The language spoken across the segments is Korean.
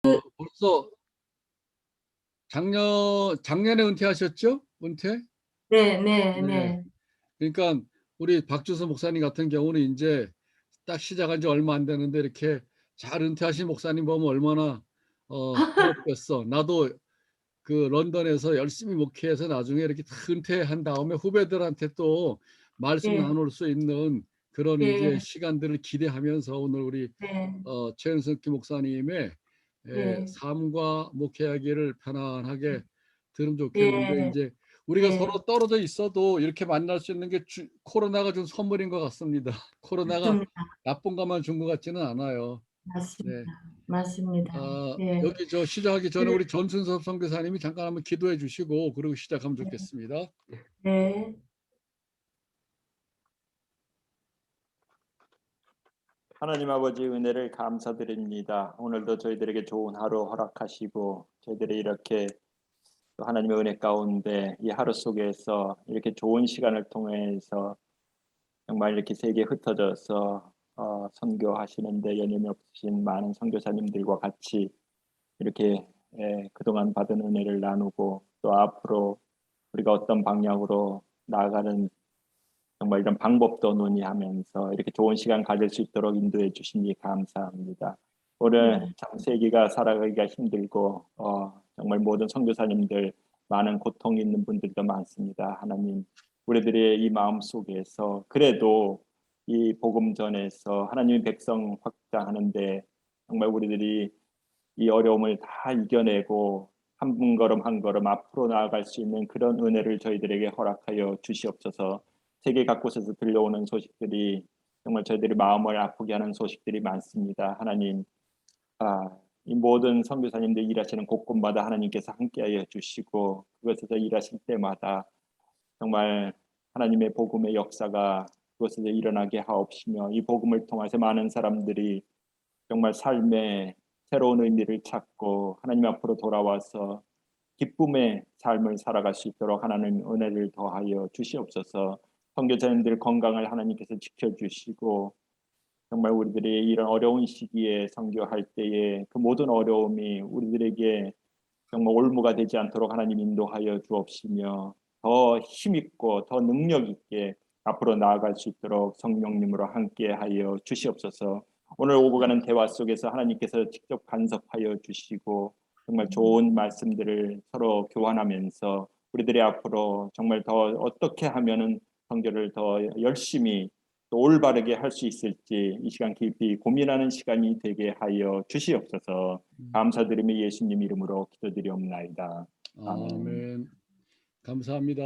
벌써 작년에 은퇴하셨죠? 은퇴? 네, 네, 네. 네, 그러니까 우리 박주서 목사님 같은 경우는 이제 딱 시작한 지 얼마 안 되는데 이렇게 잘 은퇴하신 목사님 보면 얼마나 부럽겠어. 나도 그 런던에서 열심히 목회해서 나중에 이렇게 다 은퇴한 다음에 후배들한테 또 말씀 예, 나눌 수 있는 그런 이제 예, 시간들을 기대하면서 오늘 우리 네, 최은석 목사님의 예, 삶과 목회하기를 편안하게 들으면 좋겠는데, 예, 이제 우리가 서로 예, 떨어져 있어도 이렇게 만날 수 있는 게 코로나가 준 선물인 것 같습니다. 코로나가 맞습니다. 나쁜 것만 준 것 같지는 않아요. 네. 맞습니다. 맞습니다. 예, 여기 시작하기 전에 그, 우리 전순섭 선교사님이 잠깐 한번 기도해 주시고 그리고 시작하면 네, 좋겠습니다. 네, 하나님 아버지 은혜를 감사드립니다. 오늘도 저희들에게 좋은 하루 허락하시고 저희들이 이렇게 또 하나님의 은혜 가운데 이 하루 속에서 이렇게 좋은 시간을 통해서 정말 이렇게 세계에 흩어져서 선교하시는데 여념이 없으신 많은 선교사님들과 같이 이렇게 그동안 받은 은혜를 나누고 또 앞으로 우리가 어떤 방향으로 나아가는 정말 이런 방법도 논의하면서 이렇게 좋은 시간 가질 수 있도록 인도해 주시니 감사합니다. 오늘 네, 참 세계가 살아가기가 힘들고 정말 모든 선교사님들 많은 고통이 있는 분들도 많습니다. 하나님, 우리들의 이 마음 속에서 그래도 이 복음 전에서 하나님의 백성 확장하는데 정말 우리들이 이 어려움을 다 이겨내고 한 걸음 한 걸음 앞으로 나아갈 수 있는 그런 은혜를 저희들에게 허락하여 주시옵소서. 세계 각곳에서 들려오는 소식들이 정말 저희들의 마음을 아프게 하는 소식들이 많습니다. 하나님, 이 모든 선교사님들 일하시는 곳곳마다 하나님께서 함께하여 주시고 그것에서 일하실 때마다 정말 하나님의 복음의 역사가 그것에서 일어나게 하옵시며 이 복음을 통해서 많은 사람들이 정말 삶의 새로운 의미를 찾고 하나님 앞으로 돌아와서 기쁨의 삶을 살아갈 수 있도록 하나님 은혜를 더하여 주시옵소서. 선교사님들 건강을 하나님께서 지켜주시고 정말 우리들이 이런 어려운 시기에 선교할 때에 그 모든 어려움이 우리들에게 정말 올무가 되지 않도록 하나님 인도하여 주옵시며 더 힘있고 더 능력 있게 앞으로 나아갈 수 있도록 성령님으로 함께하여 주시옵소서. 오늘 오고 가는 대화 속에서 하나님께서 직접 간섭하여 주시고 정말 좋은 말씀들을 서로 교환하면서 우리들이 앞으로 정말 더 어떻게 하면은 성교를 더 열심히 또 올바르게 할 수 있을지 이 시간 깊이 고민하는 시간이 되게 하여 주시옵소서. 감사드리며 예수님 이름으로 기도드리옵나이다. 아멘. 아멘. 감사합니다.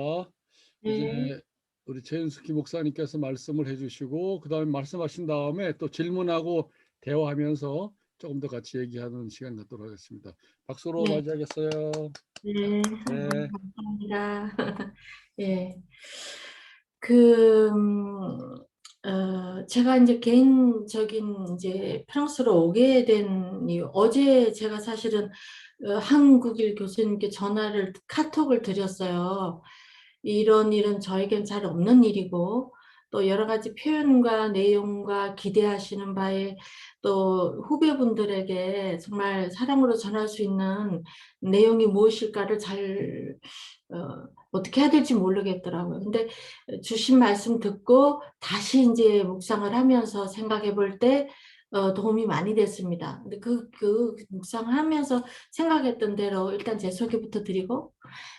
네, 이제 우리 최은숙희 목사님께서 말씀을 해주시고 그다음에 말씀하신 다음에 또 질문하고 대화하면서 조금 더 같이 얘기하는 시간 갖도록 하겠습니다. 박수로 네, 맞이하겠어요. 네, 네. 감사합니다. 예, 그, 제가 이제 개인적인 이제 프랑스로 오게 된 이유, 어제 제가 사실은 한국일 교수님께 카톡을 드렸어요. 이런 일은 저에겐 잘 없는 일이고, 또 여러 가지 표현과 내용과 기대하시는 바에 또 후배분들에게 정말 사랑으로 전할 수 있는 내용이 무엇일까를 어떻게 해야 될지 모르겠더라고요. 근데 주신 말씀 듣고 다시 이제 묵상을 하면서 생각해 볼 때 도움이 많이 됐습니다. 근데 그 묵상을 하면서 생각했던 대로 일단 제 소개부터 드리고,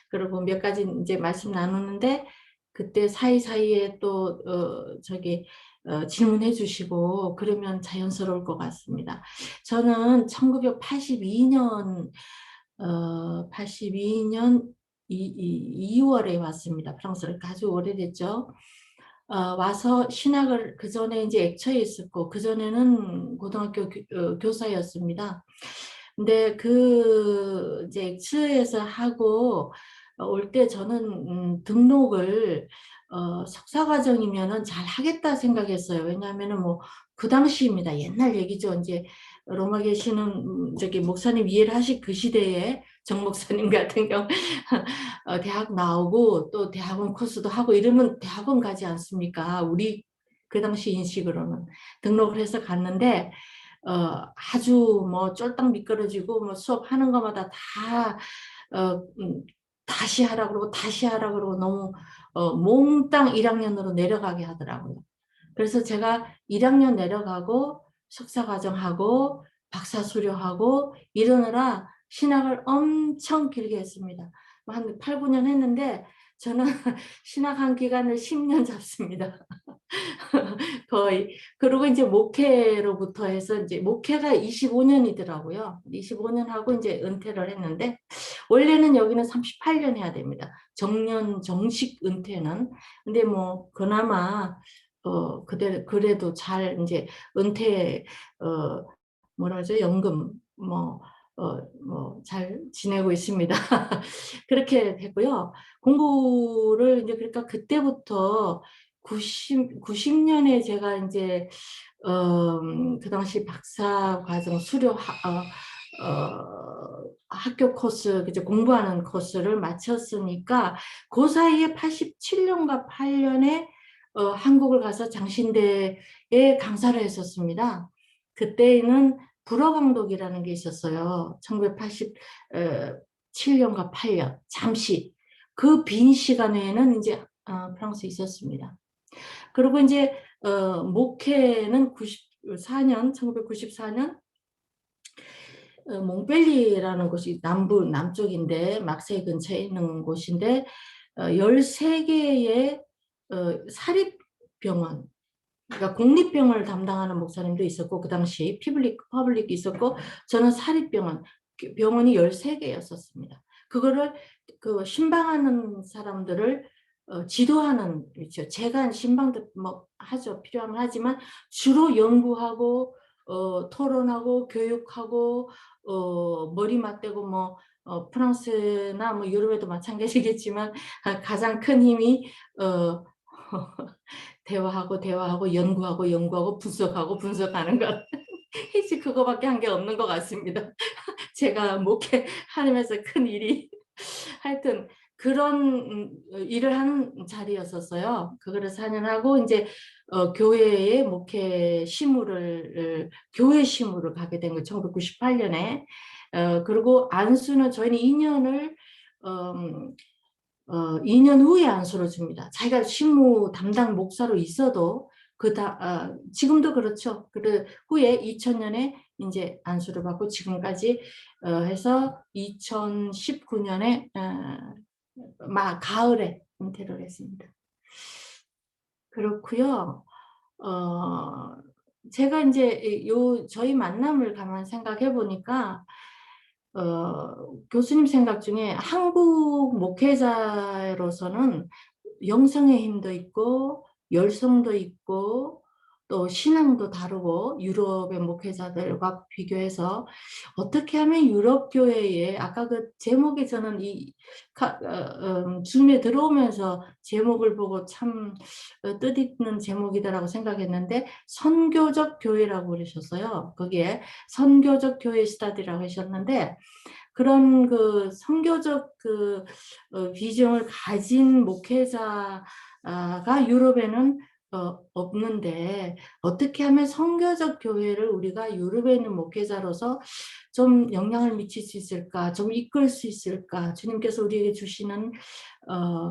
그리고 몇 가지 이제 말씀 나누는데, 그때 사이사이에 또, 질문해 주시고, 그러면 자연스러울 것 같습니다. 저는 1982년, 82년 2월에 왔습니다. 프랑스를 아주 오래됐죠. 와서 신학을 그 전에 이제 액처에 있었고 그 전에는 고등학교 교사였습니다. 근데 그 이제 액처에서 하고 올 때 저는 등록을 석사 과정이면은 잘 하겠다 생각했어요. 왜냐하면은 뭐 그 당시입니다. 옛날 얘기죠. 이제 로마 계시는 저기 목사님 이해를 하실 그 시대에 정 목사님 같은 경우 대학 나오고 또 대학원 코스도 하고 이러면 대학원 가지 않습니까? 우리 그 당시 인식으로는 등록을 해서 갔는데 아주 뭐 쫄딱 미끄러지고 뭐 수업하는 것마다 다 다시 하라 그러고 다시 하라 그러고 너무 몽땅 1학년으로 내려가게 하더라고요. 그래서 제가 1학년 내려가고 석사과정하고 박사 수료하고 이러느라 신학을 엄청 길게 했습니다. 한 8, 9년 했는데 저는 신학한 기간을 10년 잡습니다. 거의. 그리고 이제 목회로부터 해서 이제 목회가 25년이더라고요. 25년 하고 이제 은퇴를 했는데 원래는 여기는 38년 해야 됩니다. 정년 정식 은퇴는. 근데 뭐 그나마 그래도 잘 이제 은퇴 뭐라 그러죠? 연금 뭐 잘 지내고 있습니다. 그렇게 됐고요. 공부를 이제 그러니까 그때부터 90년에 제가 이제 그 당시 박사 과정 학교 코스 이제 공부하는 코스를 마쳤으니까 그 사이에 87년과 8년에 한국을 가서 장신대에 강사를 했었습니다. 그때는 불어강독이라는 게 있었어요. 1987년과 8년 잠시 그 빈 시간에는 이제 프랑스에 있었습니다. 그리고 이제 목회는 1994년 몽펠리에라는 곳이 남쪽인데 막세이 근처에 있는 곳인데 13개의 사립병원 그러니까 국립병원을 담당하는 목사님도 있었고 그 당시 퍼블릭이 있었고 저는 사립병원이 13개였었습니다. 그거를 그 신방하는 사람들을 지도하는 위치요. 제가 신방도 뭐 하죠. 필요하면 하지만 주로 연구하고 토론하고 교육하고 머리 맞대고 뭐 프랑스나 뭐 유럽에도 마찬가지겠지만 가장 큰 힘이 대화하고 연구하고 분석하는 것. 이제 그거밖에 한 게 없는 것 같습니다. 제가 목회하면서 큰 일이 하여튼 그런 일을 하는 자리였었어요. 그거를 4년 하고 이제 교회의 목회 교회 시무를 가게 된 거예요. 1998년에. 그리고 안수는 저희는 2년 후에 안수를 줍니다. 자기가 신무 담당 목사로 있어도 지금도 그렇죠. 그 후에 2000년에 이제 안수를 받고 지금까지 해서 2019년에 가을에 은퇴를 했습니다. 그렇고요. 제가 이제 저희 만남을 가만 생각해 보니까 교수님 생각 중에 한국 목회자로서는 영성의 힘도 있고 열성도 있고 또 신앙도 다르고 유럽의 목회자들과 비교해서 어떻게 하면 유럽 교회에 아까 그 제목에 저는 줌에 들어오면서 제목을 보고 참 뜻있는 제목이다라고 생각했는데 선교적 교회라고 그러셨어요. 거기에 선교적 교회 스타디라고 하셨는데 그런 그 선교적 비전을 가진 목회자가 유럽에는 없는데 어떻게 하면 선교적 교회를 우리가 유럽에 있는 목회자로서 좀 영향을 미칠 수 있을까, 좀 이끌 수 있을까, 주님께서 우리에게 주시는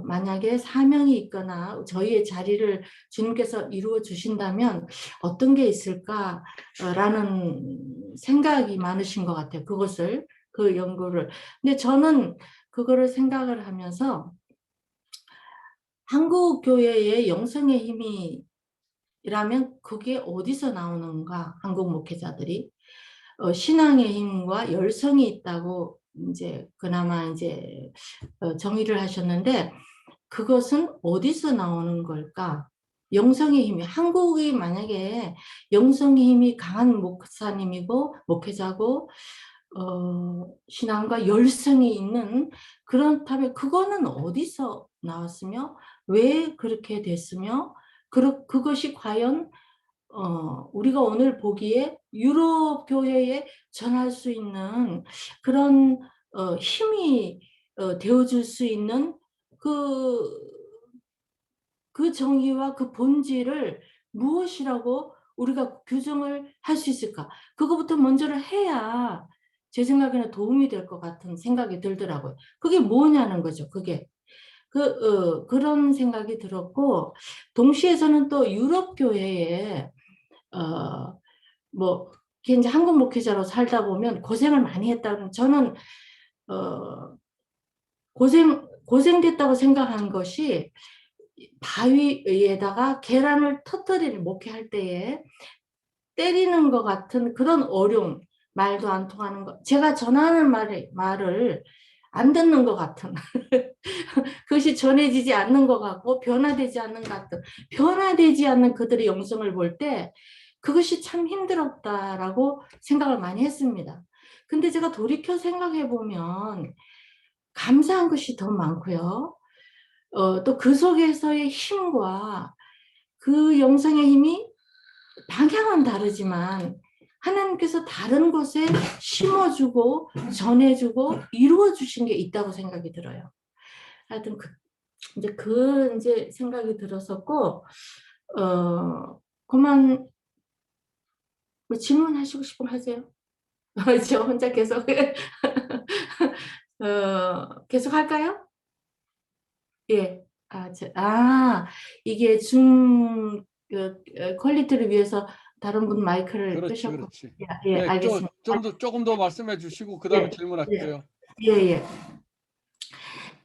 만약에 사명이 있거나 저희의 자리를 주님께서 이루어 주신다면 어떤 게 있을까라는 생각이 많으신 것 같아요. 그 연구를. 근데 저는 그거를 생각을 하면서 한국 교회의 영성의 힘이라면 그게 어디서 나오는가? 한국 목회자들이 신앙의 힘과 열성이 있다고 이제 그나마 이제 정의를 하셨는데 그것은 어디서 나오는 걸까? 영성의 힘이 한국이 만약에 영성의 힘이 강한 목사님이고 목회자고 신앙과 열성이 있는 그렇다면 그거는 어디서 나왔으며 왜 그렇게 됐으며 그것이 과연 우리가 오늘 보기에 유럽 교회에 전할 수 있는 그런 힘이 되어줄 수 있는 그 정의와 그 본질을 무엇이라고 우리가 규정을 할 수 있을까? 그거부터 먼저를 해야 제 생각에는 도움이 될 것 같은 생각이 들더라고요. 그게 뭐냐는 거죠. 그게. 그런 생각이 들었고, 동시에서는 또 유럽 교회에 뭐 이제 한국 목회자로 살다 보면 고생을 많이 했다고, 저는 고생됐다고 생각한 것이 바위 위에다가 계란을 터뜨리는 목회할 때에 때리는 것 같은 그런 어려움, 말도 안 통하는 것, 제가 전하는 말을 안 듣는 것 같은 그것이 전해지지 않는 것 같고 변화되지 않는 것 같은, 변화되지 않는 그들의 영성을 볼 때 그것이 참 힘들었다라고 생각을 많이 했습니다. 근데 제가 돌이켜 생각해 보면 감사한 것이 더 많고요. 또 그 속에서의 힘과 그 영성의 힘이 방향은 다르지만 하나님께서 다른 곳에 심어주고 전해주고 이루어주신 게 있다고 생각이 들어요. 하여튼 이제 생각이 들었었고, 그만 뭐 질문하시고 싶은 거 하세요. 저 혼자 계속 계속 할까요? 예. 이게 퀄리티를 위해서 다른 분 마이크를 그렇지, 끄셨고. 그렇지. 예, 네, 알겠습니다. 조금 더 말씀해 주시고 그다음에 예, 질문할게요. 예.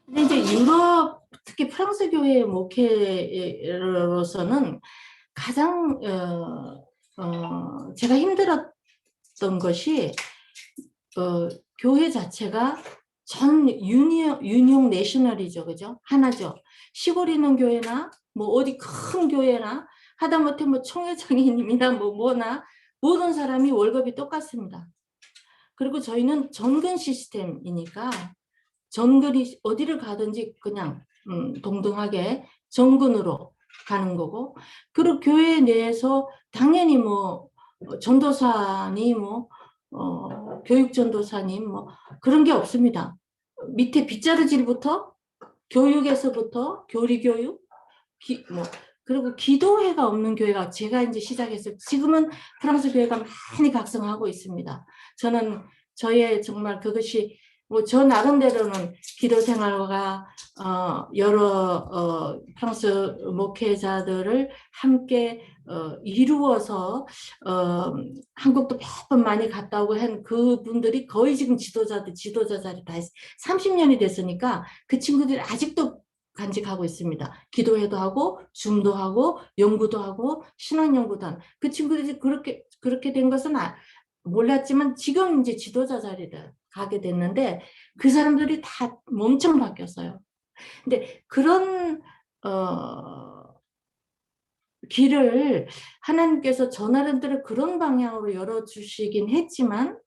근데 이제 유럽, 특히 프랑스 교회 목회로서는 가장 제가 힘들었던 것이 교회 자체가 전 유니온 내셔널이죠, 그죠? 하나죠. 시골 있는 교회나 뭐 어디 큰 교회나 하다못해 뭐 총회장님이나 뭐나 모든 사람이 월급이 똑같습니다. 그리고 저희는 전근 시스템이니까 전근이 어디를 가든지 그냥 동등하게 정근으로 가는 거고, 그리고 교회 내에서 당연히 뭐 전도사니 뭐 교육 전도사님 뭐 그런 게 없습니다. 밑에 빗자루질부터 교육에서부터 교리교육 뭐 그리고 기도회가 없는 교회가 제가 이제 시작했어요. 지금은 프랑스 교회가 많이 각성하고 있습니다. 저는 저의 정말 그것이 뭐 저 나름대로는 기도 생활과 여러 프랑스 목회자들을 함께 이루어서 한국도 몇 번 많이 갔다 오고 한 그분들이 거의 지금 지도자 자리 다 30년이 됐으니까 그 친구들이 아직도 간직하고 있습니다. 기도회도 하고 줌도 하고 연구도 하고 신앙연구도 하는 그 친구들이 그렇게 된 것은 몰랐지만 지금 이제 지도자 자리를 가게 됐는데 그 사람들이 다 엄청 바뀌었어요. 근데 그런 길을 하나님께서 저 나름대로 그런 방향으로 열어주시긴 했지만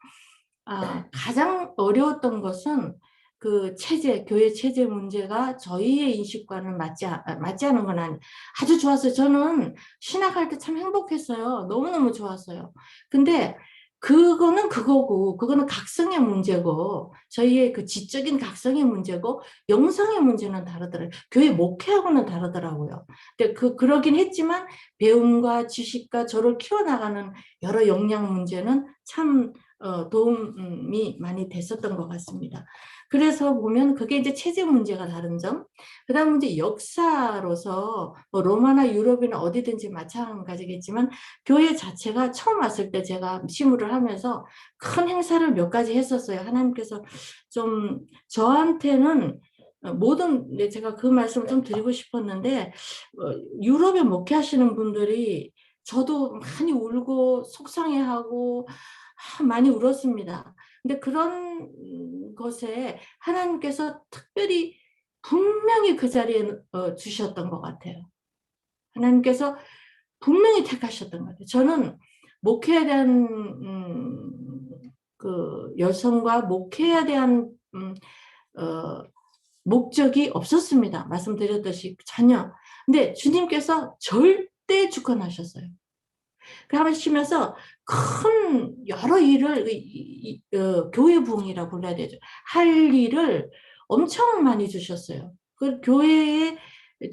가장 어려웠던 것은 그 교회 체제 문제가 저희의 인식과는 맞지 않은 건 아주 좋았어요. 저는 신학할 때 참 행복했어요. 너무너무 좋았어요. 근데 그거는 그거고, 그거는 각성의 문제고, 저희의 그 지적인 각성의 문제고, 영성의 문제는 다르더라고요. 교회 목회하고는 다르더라고요. 근데 그러긴 했지만, 배움과 지식과 저를 키워나가는 여러 역량 문제는 참 도움이 많이 됐었던 것 같습니다. 그래서 보면 그게 이제 체제 문제가 다른 점, 그 다음 이제 역사로서 뭐 로마나 유럽이나 어디든지 마찬가지겠지만 교회 자체가 처음 왔을 때 제가 시무를 하면서 큰 행사를 몇 가지 했었어요. 하나님께서 좀 저한테는 제가 그 말씀을 좀 드리고 싶었는데 유럽에 목회하시는 분들이 저도 많이 울고 속상해하고 많이 울었습니다. 근데 그런 것에 하나님께서 특별히 분명히 그 자리에 주셨던 것 같아요. 하나님께서 분명히 택하셨던 것 같아요. 저는 목회에 대한 그 열성과 목회에 대한 목적이 없었습니다. 말씀드렸듯이 전혀. 근데 주님께서 절대 주권하셨어요. 그러시면서 큰 여러 일을 교회 부흥이라고 불러야 되죠. 할 일을 엄청 많이 주셨어요. 그 교회에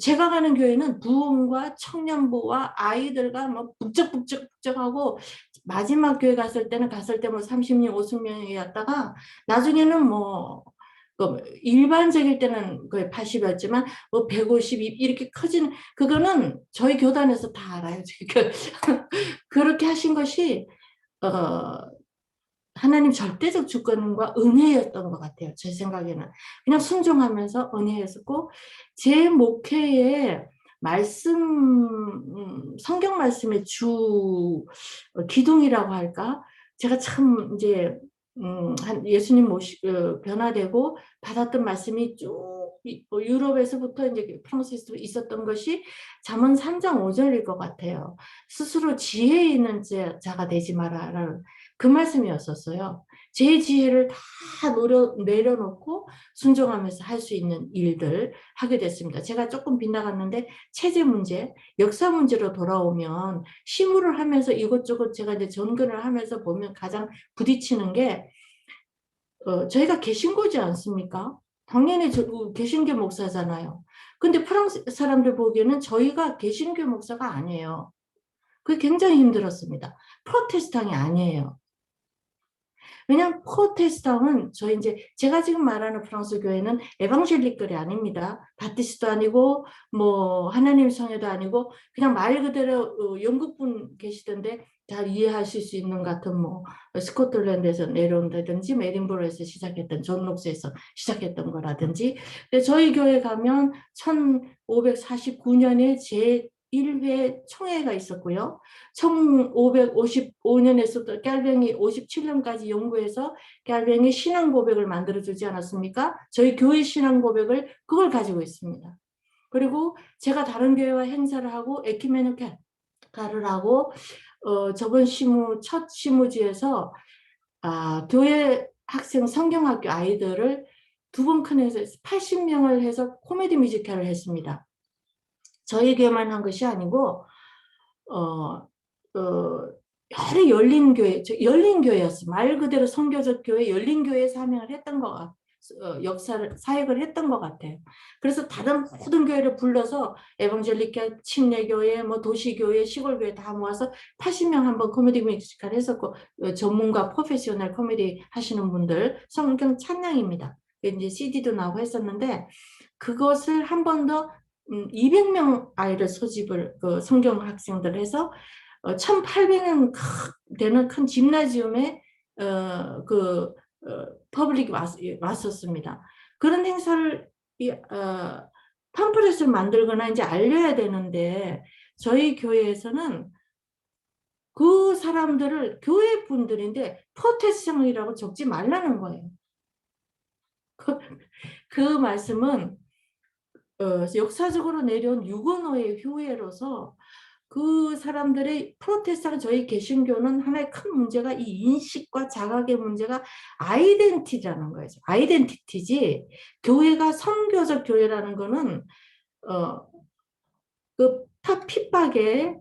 제가 가는 교회는 부흥과 청년부와 아이들과 뭐 북적북적하고 마지막 교회 갔을 때 뭐 30명, 50명이었다가 나중에는 뭐 일반적일 때는 거의 80이었지만 뭐 150 이렇게 커지는 그거는 저희 교단에서 다 알아요. 그렇게 하신 것이 하나님 절대적 주권과 은혜였던 것 같아요. 제 생각에는. 그냥 순종하면서 은혜였었고 제 목회의 말씀, 성경 말씀의 주 기둥이라고 할까? 제가 참 이제 한 예수님 변화되고 받았던 말씀이 쭉 유럽에서부터 이제 프랑스에서 있었던 것이 잠언 3장 5절일 것 같아요. 스스로 지혜 있는 자가 되지 마라라는 그 말씀이었었어요. 제 지혜를 다 내려놓고 순종하면서 할 수 있는 일들 하게 됐습니다. 제가 조금 빗나갔는데 체제 문제, 역사 문제로 돌아오면 시무를 하면서 이것저것 제가 이제 전근을 하면서 보면 가장 부딪히는 게 저희가 개신교지 않습니까? 당연히 개신교 목사잖아요. 근데 프랑스 사람들 보기에는 저희가 개신교 목사가 아니에요. 그게 굉장히 힘들었습니다. 프로테스탄이 아니에요. 왜냐하면 프로테스탄은 저희 이제 제가 지금 말하는 프랑스 교회는 에방젤리컬이 아닙니다. 바티스트도 아니고 뭐 하나님 성회도 아니고 그냥 말 그대로 영국분 계시던데 잘 이해하실 수 있는 같은 뭐 스코틀랜드에서 내려온다든지 에딘버러에서 시작했던 존 녹스에서 시작했던 거라든지 근데 저희 교회 가면 1549년에 제 1회 총회가 있었고요. 1555년에서부터 깔뱅이 57년까지 연구해서 깔뱅이 신앙 고백을 만들어주지 않았습니까? 저희 교회 신앙 고백을 그걸 가지고 있습니다. 그리고 제가 다른 교회와 행사를 하고 에큐메니카를 하고 저번 첫 시무지에서 교회 학생 성경학교 아이들을 두 번 큰 해서 80명을 해서 코미디 뮤지컬을 했습니다. 저희 교회만 한 것이 아니고 열린 교회였어요. 말 그대로 선교적 교회, 열린 교회 사명을 했던 것 같아요. 사역을 했던 것 같아요. 그래서 다른 모든 교회를 불러서 에반젤리카 침례교회, 뭐 도시교회, 시골교회 다 모아서 80명 한번 코미디 뮤지컬 했었고 전문가 프로페셔널 코미디 하시는 분들 성경 찬양입니다. 이제 CD도 나오고 했었는데 그것을 한 번 더 200명 아이를 소집을 성경 학생들 해서 1,800명 되는 큰 짐나지움에 퍼블릭이 왔었습니다. 그런 행사를 팜플렛을 만들거나 이제 알려야 되는데 저희 교회에서는 그 사람들을 교회 분들인데 프로테스탄이라고 적지 말라는 거예요. 그 말씀은 역사적으로 내려온 유고노의 효예로서 그 사람들의 프로테스탄 저희 개신교는 하나의 큰 문제가 이 인식과 자각의 문제가 아이덴티티라는 거예요. 아이덴티티지 교회가 선교적 교회라는 거는 핍박에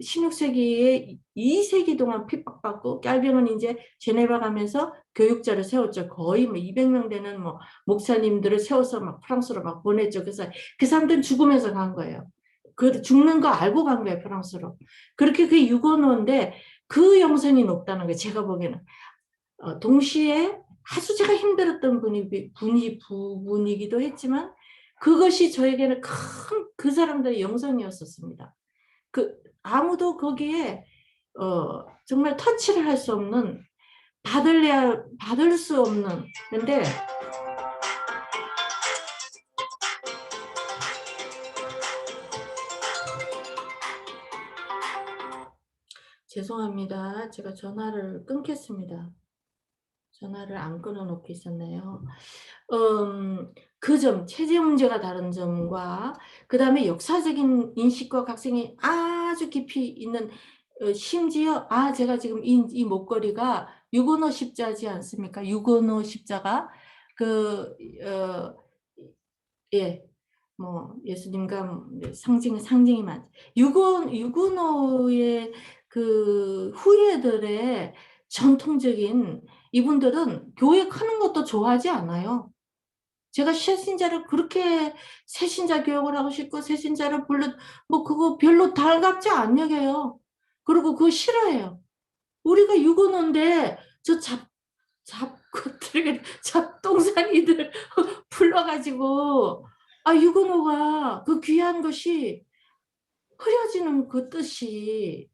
16세기에 2세기 동안 핍박받고 깔병은 이제 제네바 가면서 교육자를 세웠죠. 거의 뭐 200명 되는 뭐 목사님들을 세워서 막 프랑스로 막 보냈죠. 그래서 그 사람들은 죽으면서 간 거예요. 그 죽는 거 알고 간 거예요, 프랑스로. 그렇게 그게 유고노인데 그 영성이 높다는 거예요. 제가 보기에는 동시에 아주 제가 힘들었던 부분이기도 했지만 그것이 저에게는 큰 그 사람들의 영성이었었습니다. 아무도 거기에 정말 터치를 할 수 없는 받을 수 없는 근데 죄송합니다. 제가 전화를 끊겠습니다. 전화를 안 끊어놓고 있었네요. 그 점, 체제 문제가 다른 점과 그 다음에 역사적인 인식과 각성이 아주 깊이 있는 심지어 제가 지금 이 목걸이가 유고노 십자지 않습니까? 유고노 십자가 뭐 예수님과 상징이 많죠. 유고노의 그 후예들의 전통적인 이분들은 교회 크는 것도 좋아하지 않아요. 제가 새신자를 그렇게 새신자 교육을 하고 싶고 새신자를 불러 뭐 그거 별로 달갑지 안 여겨요. 그리고 그거 싫어해요. 우리가 유고노인데 저 잡것들 잡동사니들 불러가지고 유고노가 그 귀한 것이 흐려지는 그 뜻이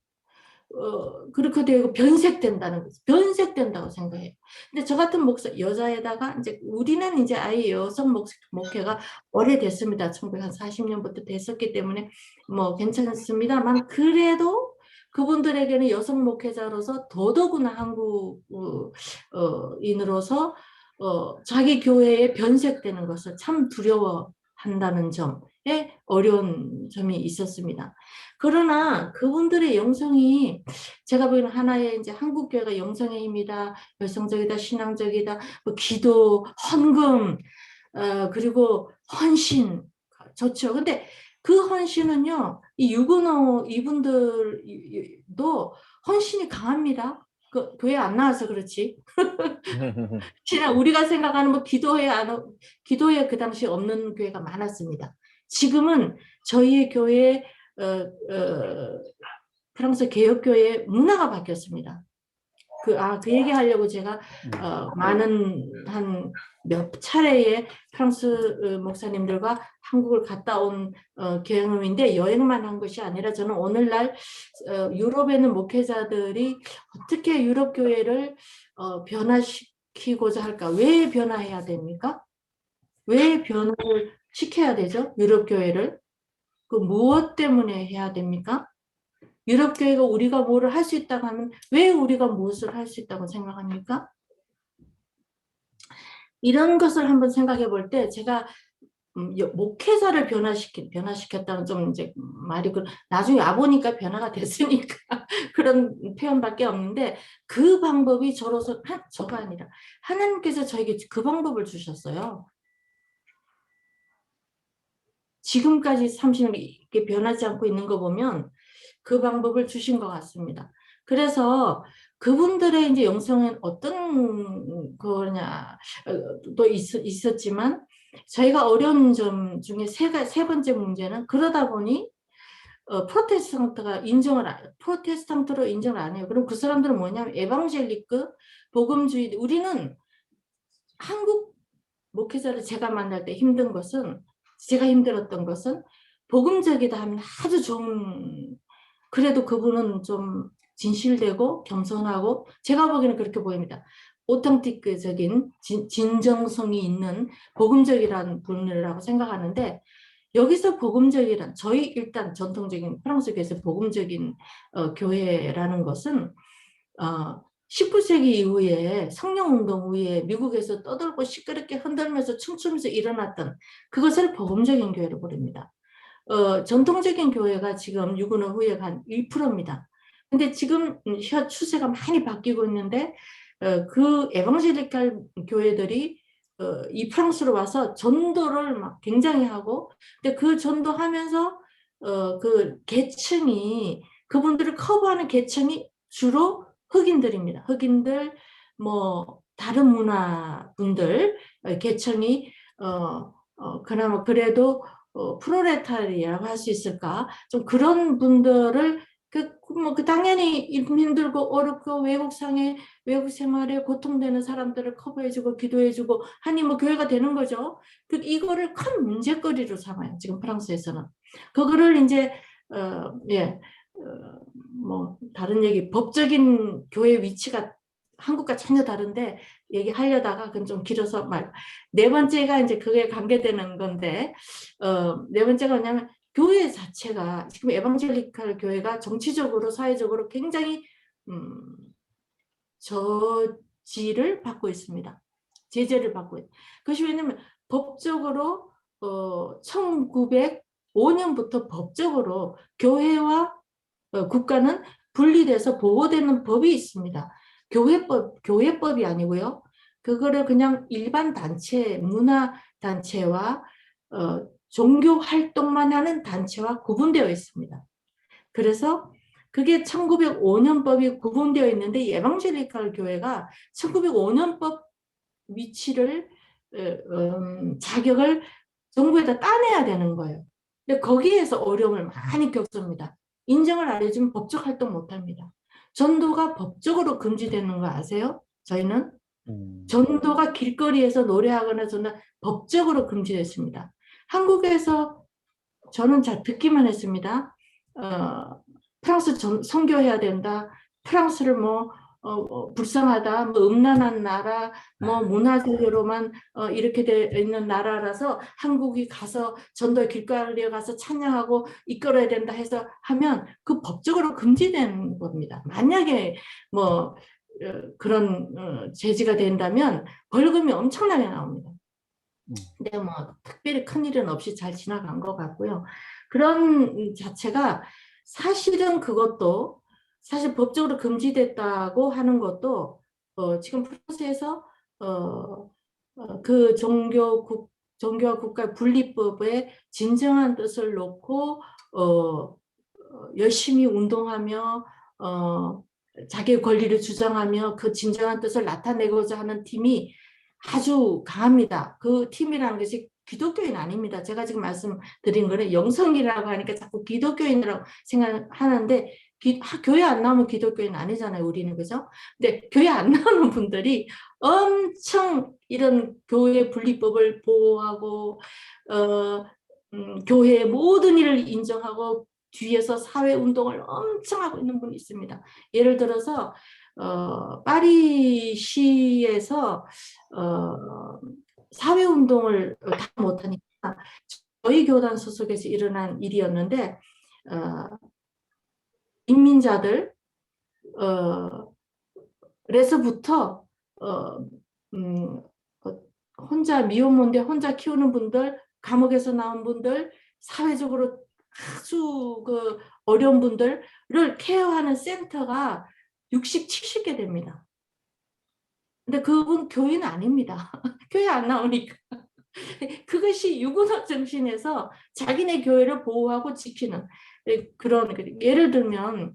그렇게 되고 변색된다는 거죠. 변색된다고 생각해요. 근데 저 같은 목사, 여자에다가 이제 우리는 이제 아예 여성 목회가 오래됐습니다. 1940년부터 됐었기 때문에 뭐 괜찮습니다만 그래도 그분들에게는 여성 목회자로서 더더구나 한국인으로서 자기 교회에 변색되는 것을 참 두려워한다는 점에 어려운 점이 있었습니다. 그러나 그분들의 영성이 제가 보기에는 하나의 이제 한국 교회가 영성의 힘이다, 열성적이다, 신앙적이다, 뭐 기도, 헌금, 그리고 헌신 좋죠. 근데 그 헌신은요, 이 유고노 이분들도 헌신이 강합니다. 그 교회 안 나와서 그렇지. 지난 우리가 생각하는 뭐 기도회 그 당시 없는 교회가 많았습니다. 지금은 저희의 교회 프랑스 개혁교회 문화가 바뀌었습니다. 그 얘기 하려고 제가 많은 한 몇 차례의 프랑스 목사님들과 한국을 갔다 온 경험인데 여행만 한 것이 아니라 저는 오늘날 유럽에 있는 목회자들이 어떻게 유럽 교회를 변화시키고자 할까? 왜 변화해야 됩니까? 왜 변화를 시켜야 되죠? 유럽 교회를? 그 무엇 때문에 해야 됩니까? 유럽 교회가 우리가 뭐를 할 수 있다고 하면 왜 우리가 무엇을 할 수 있다고 생각합니까? 이런 것을 한번 생각해 볼 때 제가 목회자를 변화시켰다는 좀 이제 말이 나중에 와보니까 변화가 됐으니까 그런 표현밖에 없는데 그 방법이 저가 아니라 하나님께서 저에게 그 방법을 주셨어요. 지금까지 30년 이렇게 변하지 않고 있는 거 보면 그 방법을 주신 것 같습니다. 그래서 그분들의 이제 영성은 어떤 거냐 또 있었지만 저희가 어려운 점 중에 세 번째 문제는 그러다 보니 프로테스탄트로 인정을 안 해요. 그럼 그 사람들은 뭐냐면 에방젤리크 복음주의. 우리는 한국 목회자를 제가 만날 때 제가 힘들었던 것은 복음적이다 하면 아주 좋은, 그래도 그분은 좀 진실되고 겸손하고 제가 보기에는 그렇게 보입니다. 오텐틱적인 진정성이 있는 복음적이라는 분이라고 생각하는데 여기서 복음적이란 저희 일단 전통적인 프랑스 교회에서 복음적인 교회라는 것은 19세기 이후에 성령운동 후에 미국에서 떠들고 시끄럽게 흔들면서 춤추면서 일어났던 그것을 복음적인 교회로 부릅니다. 전통적인 교회가 지금 유구노 후에 한 1%입니다. 근데 지금 추세가 많이 바뀌고 있는데 그 에반젤리칼 교회들이 이 프랑스로 와서 전도를 막 굉장히 하고 근데 그 전도하면서 그 계층이 그분들을 커버하는 계층이 주로 흑인들입니다. 흑인들 뭐 다른 문화 분들 계층이 그나마 그래도 프로레타리아라고 할 수 있을까? 좀 그런 분들을 당연히 힘들고 어렵고 외국 생활에 고통되는 사람들을 커버해주고 기도해주고 하니 뭐 교회가 되는 거죠. 이거를 큰 문제거리로 삼아요. 지금 프랑스에서는 그거를 이제 뭐 다른 얘기 법적인 교회 위치가 한국과 전혀 다른데 얘기하려다가 그건 좀 길어서 네 번째가 이제 그게 관계되는 건데 네 번째가 뭐냐면 교회 자체가 지금 에반젤리칼 교회가 정치적으로 사회적으로 굉장히 저지를 받고 있습니다. 제재를 받고 있어요. 그것이 왜냐면 법적으로 1905년부터 법적으로 교회와 국가는 분리돼서 보호되는 법이 있습니다. 교회법이 아니고요. 그거를 그냥 일반 단체, 문화 단체와 종교 활동만 하는 단체와 구분되어 있습니다. 그래서 그게 1905년법이 구분되어 있는데 이 에반젤리칼 교회가 1905년법 위치를 자격을 정부에다 따내야 되는 거예요. 근데 거기에서 어려움을 많이 겪습니다. 인정을 안 해주면 법적 활동 못합니다. 전도가 법적으로 금지되는 거 아세요? 저희는 전도가 길거리에서 노래하거나 저는 법적으로 금지됐습니다. 한국에서 저는 잘 듣기만 했습니다. 프랑스 선교해야 된다. 프랑스를 불쌍하다, 음란한 나라, 문화적으로만 이렇게 돼 있는 나라라서 한국이 가서 전도 길거리에 가서 찬양하고 이끌어야 된다 해서 하면 그 법적으로 금지된 겁니다. 만약에 그런 제지가 된다면 벌금이 엄청나게 나옵니다. 근데 특별히 큰일은 없이 잘 지나간 것 같고요. 그런 자체가 사실은 그것도 사실 법적으로 금지됐다고 하는 것도 지금 프랑스에서 그 종교와 국가 분리법의 진정한 뜻을 놓고 열심히 운동하며 자기의 권리를 주장하며 그 진정한 뜻을 나타내고자 하는 팀이 아주 강합니다. 그 팀이라는 것이 기독교인 아닙니다. 제가 지금 말씀드린 거는 영성이라고 하니까 자꾸 기독교인이라고 생각하는데 교회 안 나오면 기독교인 아니잖아요, 우리는. 그죠? 근데 교회 안 나오는 분들이 엄청 이런 교회 분리법을 보호하고 교회의 모든 일을 인정하고 뒤에서 사회운동을 엄청 하고 있는 분이 있습니다. 예를 들어서 파리시에서 사회운동을 다 못하니까 저희 교단 소속에서 일어난 일이었는데 인민자들 에서부터 혼자 미혼모인데 혼자 키우는 분들, 감옥에서 나온 분들, 사회적으로 아주 어려운 분들을 케어하는 센터가 60, 70개 됩니다. 근데 그분 교인은 아닙니다. 교회 안 나오니까. 그것이 유군학 정신에서 자기네 교회를 보호하고 지키는 그런, 예를 들면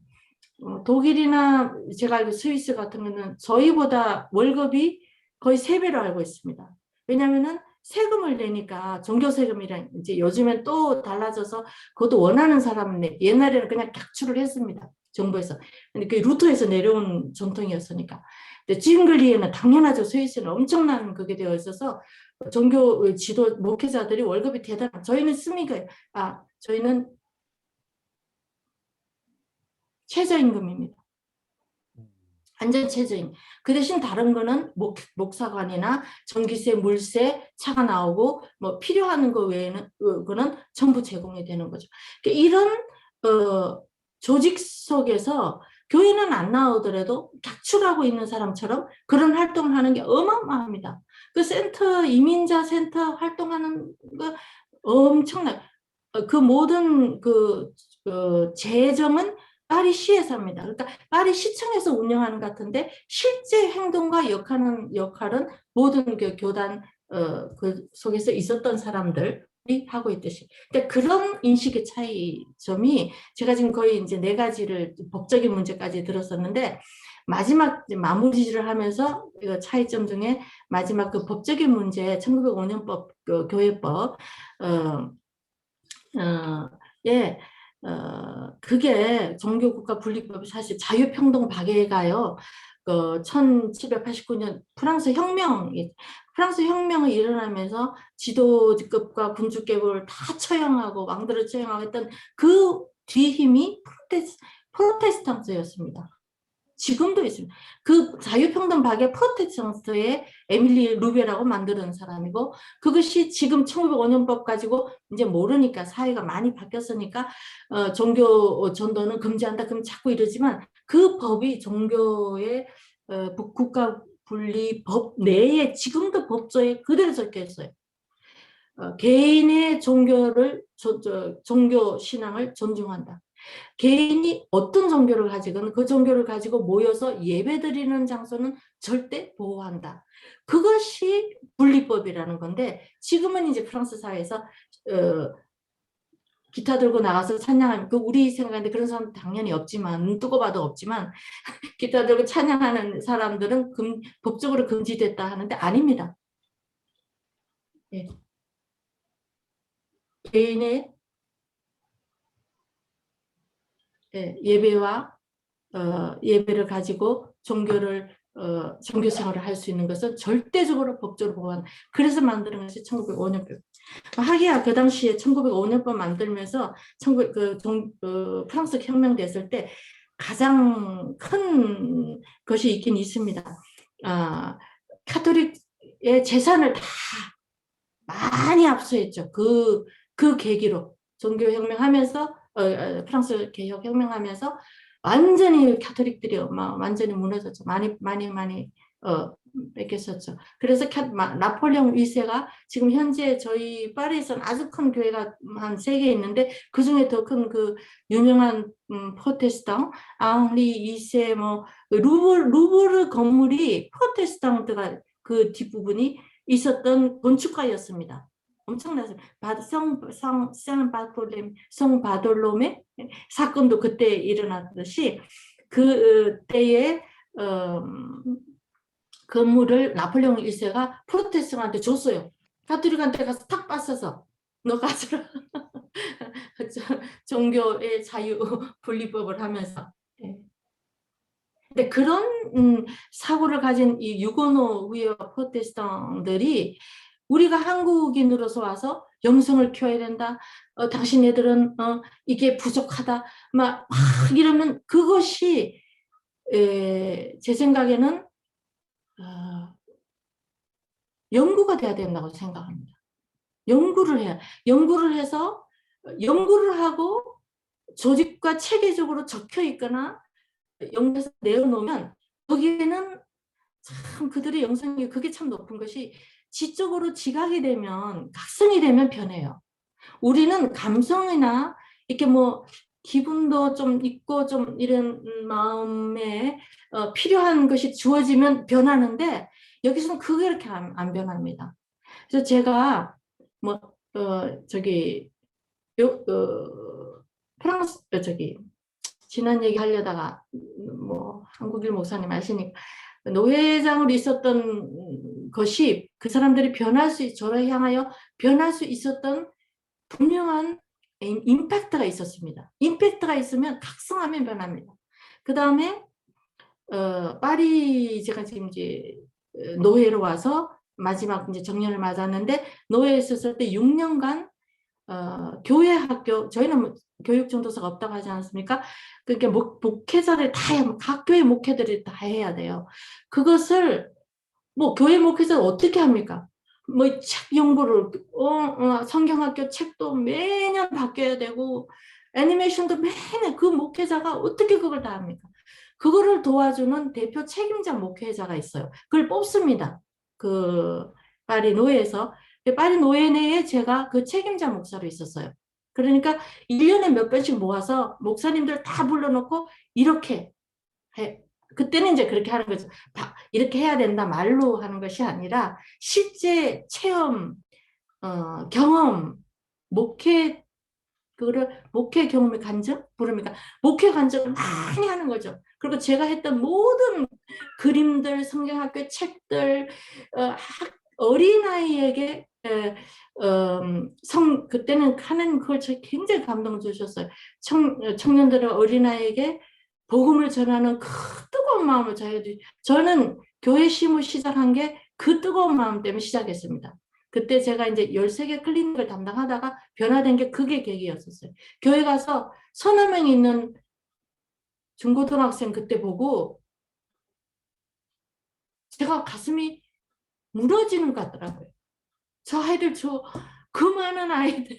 독일이나 제가 알고 스위스 같은 거는 저희보다 월급이 거의 3배로 알고 있습니다. 왜냐하면은 세금을 내니까 종교세금이랑 이제 요즘엔 또 달라져서 그것도 원하는 사람은 옛날에는 그냥 객출을 했습니다. 정부에서. 근데 그 루터에서 내려온 전통이었으니까. 근데 지금 근리에는 당연하죠. 스위스는 엄청난 그게 되어 있어서 종교 지도 목회자들이 월급이 대단한. 저희는 저희는 최저임금입니다. 완전 최저임. 그 대신 다른 거는 목사관이나 전기세, 물세, 차가 나오고 필요한 거 외에는 그거는 전부 제공이 되는 거죠. 이런 조직 속에서 교회는 안 나오더라도 객출하고 있는 사람처럼 그런 활동을 하는 게 어마어마합니다. 그 센터, 이민자 센터 활동하는 거 엄청나요. 그 모든 재정은 파리시에서 합니다. 그러니까 파리시청에서 운영하는 것 같은데 실제 행동과 역할은 모든 교단 그 속에서 있었던 사람들이 하고 있듯이. 그러니까 그런 인식의 차이점이 제가 지금 거의 이제 4가지를 법적인 문제까지 들었었는데 마지막 마무리를 하면서 차이점 중에 마지막 그 법적인 문제 1905년법 교회법 그게 종교국가 분리법이 사실 자유평등 박애가요. 1789년 프랑스 혁명이 일어나면서 지도급과 군주급을 다 처형하고 왕들을 처형하고 했던 그 뒤힘이 프로테스탄트였습니다. 지금도 있습니다. 그 자유평등 박애 프로테스탄트의 에밀리 루베라고 만드는 사람이고 그것이 지금 1905년법 가지고 이제 모르니까 사회가 많이 바뀌었으니까 종교 전도는 금지한다 그럼 자꾸 이러지만 그 법이 종교의 국가 분리법 내에 지금도 법조에 그대로 적혀 있어요. 개인의 종교 신앙을 존중한다. 개인이 어떤 종교를 가지건 그 종교를 가지고 모여서 예배드리는 장소는 절대 보호한다. 그것이 분리법이라는 건데 지금은 이제 프랑스 사회에서 기타 들고 나가서 찬양하는 우리 생각인데 그런 사람 당연히 없지만 눈 뜨고 봐도 없지만 기타 들고 찬양하는 사람들은 법적으로 금지됐다 하는데 아닙니다. 예. 개인의 예배와 예배를 가지고 종교 생활을 할 수 있는 것은 절대적으로 법적으로 보호한. 그래서 만드는 것이 1905년법. 하기야 그 당시에 1905년법 만들면서 프랑스 혁명 됐을 때 가장 큰 것이 있긴 있습니다. 카톨릭의 재산을 다 많이 압수했죠. 그 계기로 종교혁명하면서 프랑스 개혁혁명하면서 완전히 카톨릭들이 완전히 무너졌죠. 많이 뺏겼었죠. 그래서 나폴레옹 1세가 지금 현재 저희 파리에서는 아주 큰 교회가 한 3개 있는데 그 중에 더 큰 그 유명한 프로테스탕 앙리 2세 뭐 루브르 건물이 프로테스탕트가 그 뒷부분이 있었던 건축가였습니다. 엄청났어요. 성 바돌로메 사건도 그때 일어났듯이 그때에 건물을 나폴레옹 1세가 프로테스탄트한테 줬어요. 가톨릭한테 가서 탁 뺏어서 너 가져라. 종교의 자유 분리법을 하면서. 근데 그런 사고를 가진 이 유고노 후예와 프로테스탄트들이 우리가 한국인으로서 와서 영성을 키워야 된다. 당신네들은 이게 부족하다. 막 이러면 그것이 제 생각에는 연구가 돼야 된다고 생각합니다. 연구를 해서 연구를 하고 조직과 체계적으로 적혀 있거나 연구해서 내어놓으면 거기에는 참 그들의 영성이 그게 참 높은 것이 지적으로 지각이 되면 각성이 되면 변해요. 우리는 감성이나 이렇게 뭐 기분도 좀 있고 좀 이런 마음에 필요한 것이 주어지면 변하는데 여기서는 그게 이렇게 안 변합니다. 그래서 제가 뭐 프랑스 지난 얘기 하려다가 뭐 한국일 목사님 아시니까 노회장으로 있었던 것이 그 사람들이 저를 향하여 변할 수 있었던 분명한 임팩트가 있었습니다. 임팩트가 있으면 각성하면 변합니다. 그 다음에 파리 제가 지금 이제 노회로 와서 마지막 이제 정년을 맞았는데 노회에 있었을 때 6년간 교회 학교 저희는 뭐 교육 전도사가 없다고 하지 않습니까? 그러니까 목회자들 각 교회 목회들이 다 해야 돼요. 그것을 뭐 교회 목회자 어떻게 합니까? 뭐 책 연구를 성경학교 책도 매년 바뀌어야 되고 애니메이션도 매년 그 목회자가 어떻게 그걸 다 합니까? 그거를 도와주는 대표 책임자 목회자가 있어요. 그걸 뽑습니다. 그 파리 노예에서 파리 노예 내에 제가 그 책임자 목사로 있었어요. 그러니까 1년에 몇 번씩 모아서 목사님들 다 불러놓고 이렇게 해. 그때는 이제 그렇게 하는 거죠. 이렇게 해야 된다 말로 하는 것이 아니라 실제 체험, 경험, 목회 경험의 간증 부릅니까? 목회 간증을 많이 하는 거죠. 그리고 제가 했던 모든 그림들, 성경학교 책들, 어린아이에게 그때는 하는 그걸 굉장히 감동 주셨어요. 청년들의 어린아이에게 복음을 전하는 그 뜨거운 마음을 저는 교회 심을 시작한 게 그 뜨거운 마음 때문에 시작했습니다. 그때 제가 이제 13개 클리닉을 담당하다가 변화된 게 그게 계기였었어요. 교회 가서 서너 명 있는 중고등학생 그때 보고 제가 가슴이 무너지는 것 같더라고요. 저 아이들, 그 많은 아이들.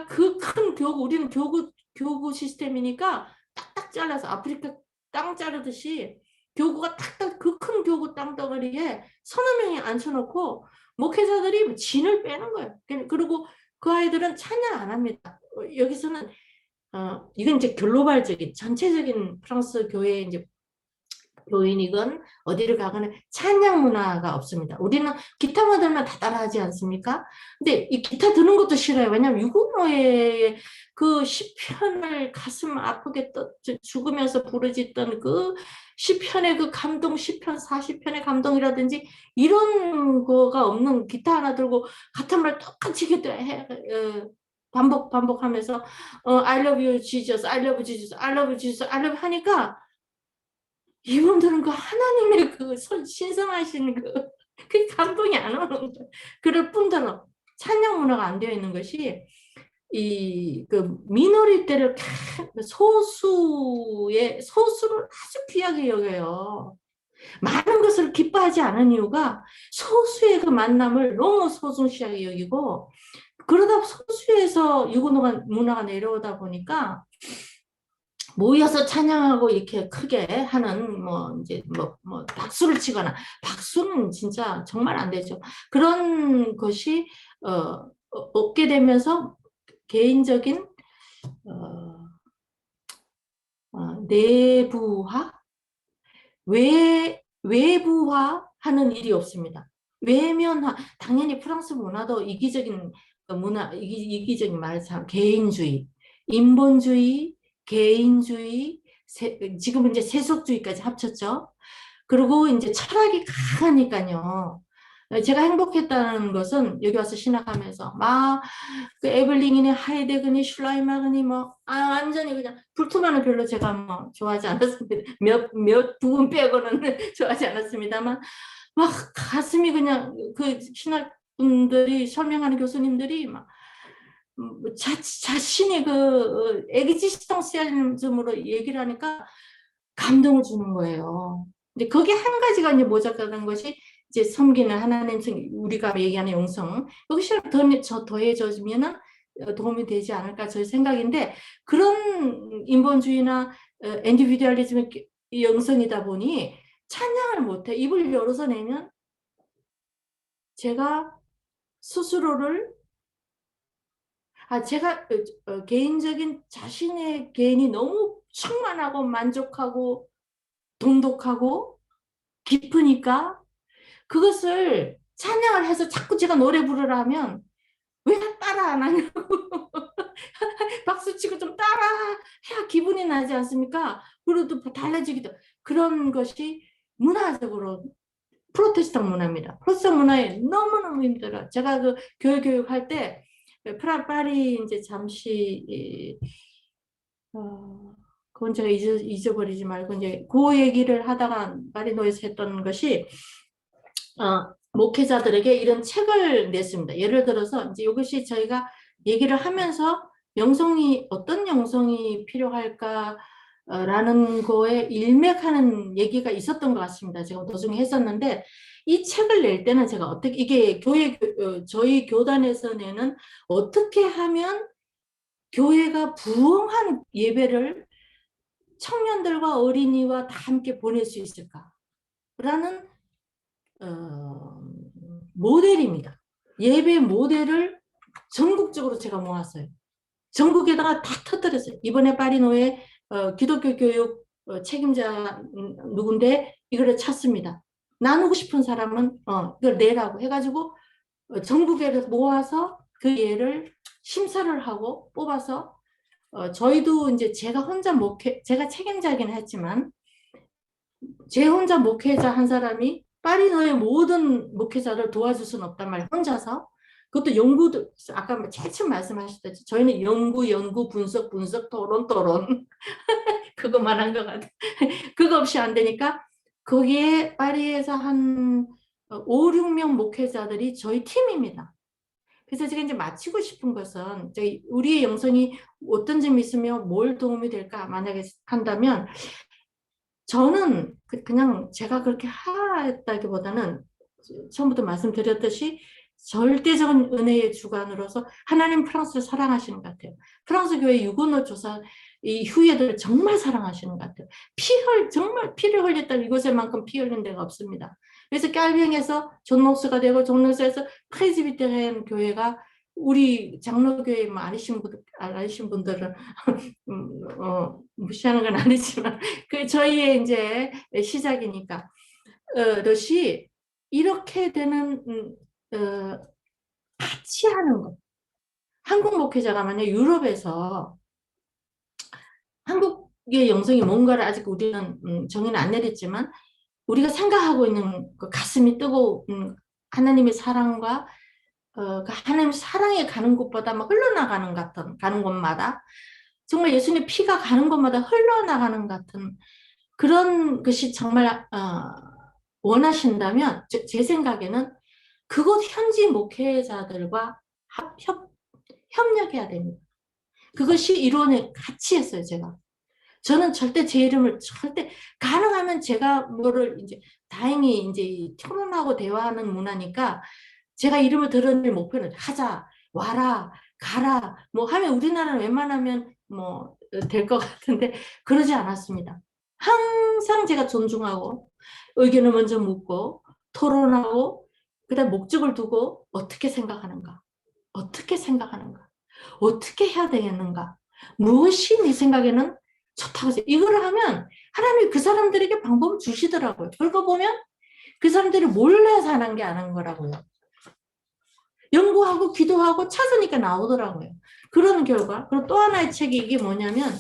그 큰 교구, 우리는 교구 시스템이니까 딱딱 잘라서 아프리카 땅 자르듯이 교구가 딱딱 그 큰 교구 땅덩어리에 서너 명이 앉혀놓고 목회자들이 진을 빼는 거예요. 그리고 그 아이들은 찬양 안 합니다. 여기서는 이건 이제 글로벌적인 전체적인 프랑스 교회의 이제 교인이건 어디를 가거나 찬양 문화가 없습니다. 우리는 기타만 들면 다 따라하지 않습니까? 근데 이 기타 드는 것도 싫어요. 왜냐하면 유고노의 그 시편을 가슴 아프게 죽으면서 부르짖던 그 시편의 그 감동, 시편 40편의 감동이라든지 이런 거가 없는 기타 하나 들고 같은 말 똑같이 반복하면서 I love you Jesus, I love you Jesus, I love you Jesus, I love you 하니까 이분들은 그 하나님의 그 신성하신 그 감동이 안 오는 거예요. 그럴 뿐더러 찬양 문화가 안 되어 있는 것이 이 그 미노리티를 소수를 아주 귀하게 여겨요. 많은 것을 기뻐하지 않은 이유가 소수의 그 만남을 너무 소중시하게 여기고 그러다 소수에서 유고노가 문화가 내려오다 보니까 모여서 찬양하고 이렇게 크게 하는 이제 박수를 치거나 박수는 진짜 정말 안 되죠. 그런 것이 없게 되면서 개인적인 내부화, 외부화하는 일이 없습니다. 외면화, 당연히 프랑스 문화도 이기적인 문화, 이기적인 말참 개인주의, 인본주의, 개인주의, 지금은 이제 세속주의까지 합쳤죠. 그리고 이제 철학이 강하니까요. 제가 행복했다는 것은 여기 와서 신학하면서 그 에블링이니 하이데거니 슐라이마그니 완전히 그냥 불투만은 별로 제가 좋아하지 않았습니다. 몇 부분 빼고는 좋아하지 않았습니다만 막 가슴이 그냥 그 신학분들이 설명하는 교수님들이 막 자신이 그 엑지스턴시얼리즘으로 얘기를 하니까 감동을 주는 거예요. 근데 거기에 한 가지가 이제 모자라는 것이 이제 섬기는 하나님, 우리가 얘기하는 영성, 여기서 더해져지면은 도움이 되지 않을까 저의 생각인데 그런 인본주의나 인디비듀얼리즘의 영성이다 보니 찬양을 못해. 입을 열어서 내면 제가 스스로를 제가 개인적인 자신의 개인이 너무 충만하고 만족하고 돈독하고 깊으니까 그것을 찬양을 해서 자꾸 제가 노래 부르라 하면 왜 따라 안 하냐고 박수치고 좀 따라 해야 기분이 나지 않습니까? 그리고 또 달라지기도 그런 것이 문화적으로 프로테스탄 문화입니다. 프로테스탄 문화에 너무너무 힘들어요. 제가 그 교육할 때 파리 이제 잠시 그건 제가 잊어버리지 말고 이제 그 얘기를 하다가 마리노에서 했던 것이 목회자들에게 이런 책을 냈습니다. 예를 들어서 이제 이것이 저희가 얘기를 하면서 어떤 영성이 필요할까 라는 거에 일맥하는 얘기가 있었던 것 같습니다. 제가 도중에 했었는데 이 책을 낼 때는 제가 어떻게 이게 저희 교단에서 내는 어떻게 하면 교회가 부흥한 예배를 청년들과 어린이와 다 함께 보낼 수 있을까? 라는 모델입니다. 예배 모델을 전국적으로 제가 모았어요. 전국에다가 다 터뜨렸어요. 이번에 파리노에 기독교 교육 책임자 누군데 이거를 찾습니다. 나누고 싶은 사람은 이걸 내라고 해가지고 전국에 모아서 그 예를 심사를 하고 뽑아서 저희도 이제 제가 책임자긴 했지만 제 혼자 목회자 한 사람이 파리노의 모든 목회자를 도와줄 수는 없단 말이에요. 혼자서. 그것도 연구도 아까 제일 처음 말씀하셨듯이 저희는 연구, 분석, 토론 그것만 한 것 같아요. 그거 없이 안 되니까 거기에 파리에서 한 5, 6명 목회자들이 저희 팀입니다. 그래서 제가 이제 마치고 싶은 것은 우리의 영성이 어떤 점이 있으면 뭘 도움이 될까 만약에 한다면 저는 그냥 제가 그렇게 하였다기보다는 처음부터 말씀드렸듯이 절대적인 은혜의 주관으로서 하나님 프랑스를 사랑하시는 것 같아요. 프랑스 교회 유고노 조사 이 후예들을 정말 사랑하시는 것 같아요. 정말 피를 흘렸다 이곳에만큼 피 흘린 데가 없습니다. 그래서 깔병에서 존 목수가 되고 존 목수에서 프레스비테리안 교회가 우리 장로교회 뭐 아니신 분들은 무시하는 건 아니지만 그 저희의 이제 시작이니까 롯이 이렇게 되는 같이 하는 것. 한국 목회자가 만약 유럽에서 한국의 영성이 뭔가를 아직 우리는 정의는 안 내렸지만 우리가 생각하고 있는 그 가슴이 뜨거운 하나님의 사랑과 그 하나님 사랑에 가는 곳보다 막 흘러나가는 같은 가는 곳마다 정말 예수님의 피가 가는 곳마다 흘러나가는 같은 그런 것이 정말 원하신다면 제 생각에는 그곳 현지 목회자들과 협력해야 됩니다. 그것이 이론에 같이 했어요, 제가. 저는 절대 제 이름을 절대 가능하면 제가 뭐를 이제 다행히 이제 토론하고 대화하는 문화니까 제가 이름을 들은 목표는 하자, 와라, 가라 뭐 하면 우리나라는 웬만하면 뭐 될 것 같은데 그러지 않았습니다. 항상 제가 존중하고 의견을 먼저 묻고 토론하고 그다음 목적을 두고 어떻게 생각하는가, 어떻게 생각하는가, 어떻게 해야 되겠는가, 무엇이 네 생각에는 좋다고 해서 이거를 하면 하나님이 그 사람들에게 방법을 주시더라고요. 그러고 보면 그 사람들이 몰래 사는 게 아닌 거라고요. 연구하고 기도하고 찾으니까 나오더라고요. 그런 결과. 그리고 또 하나의 책이 이게 뭐냐면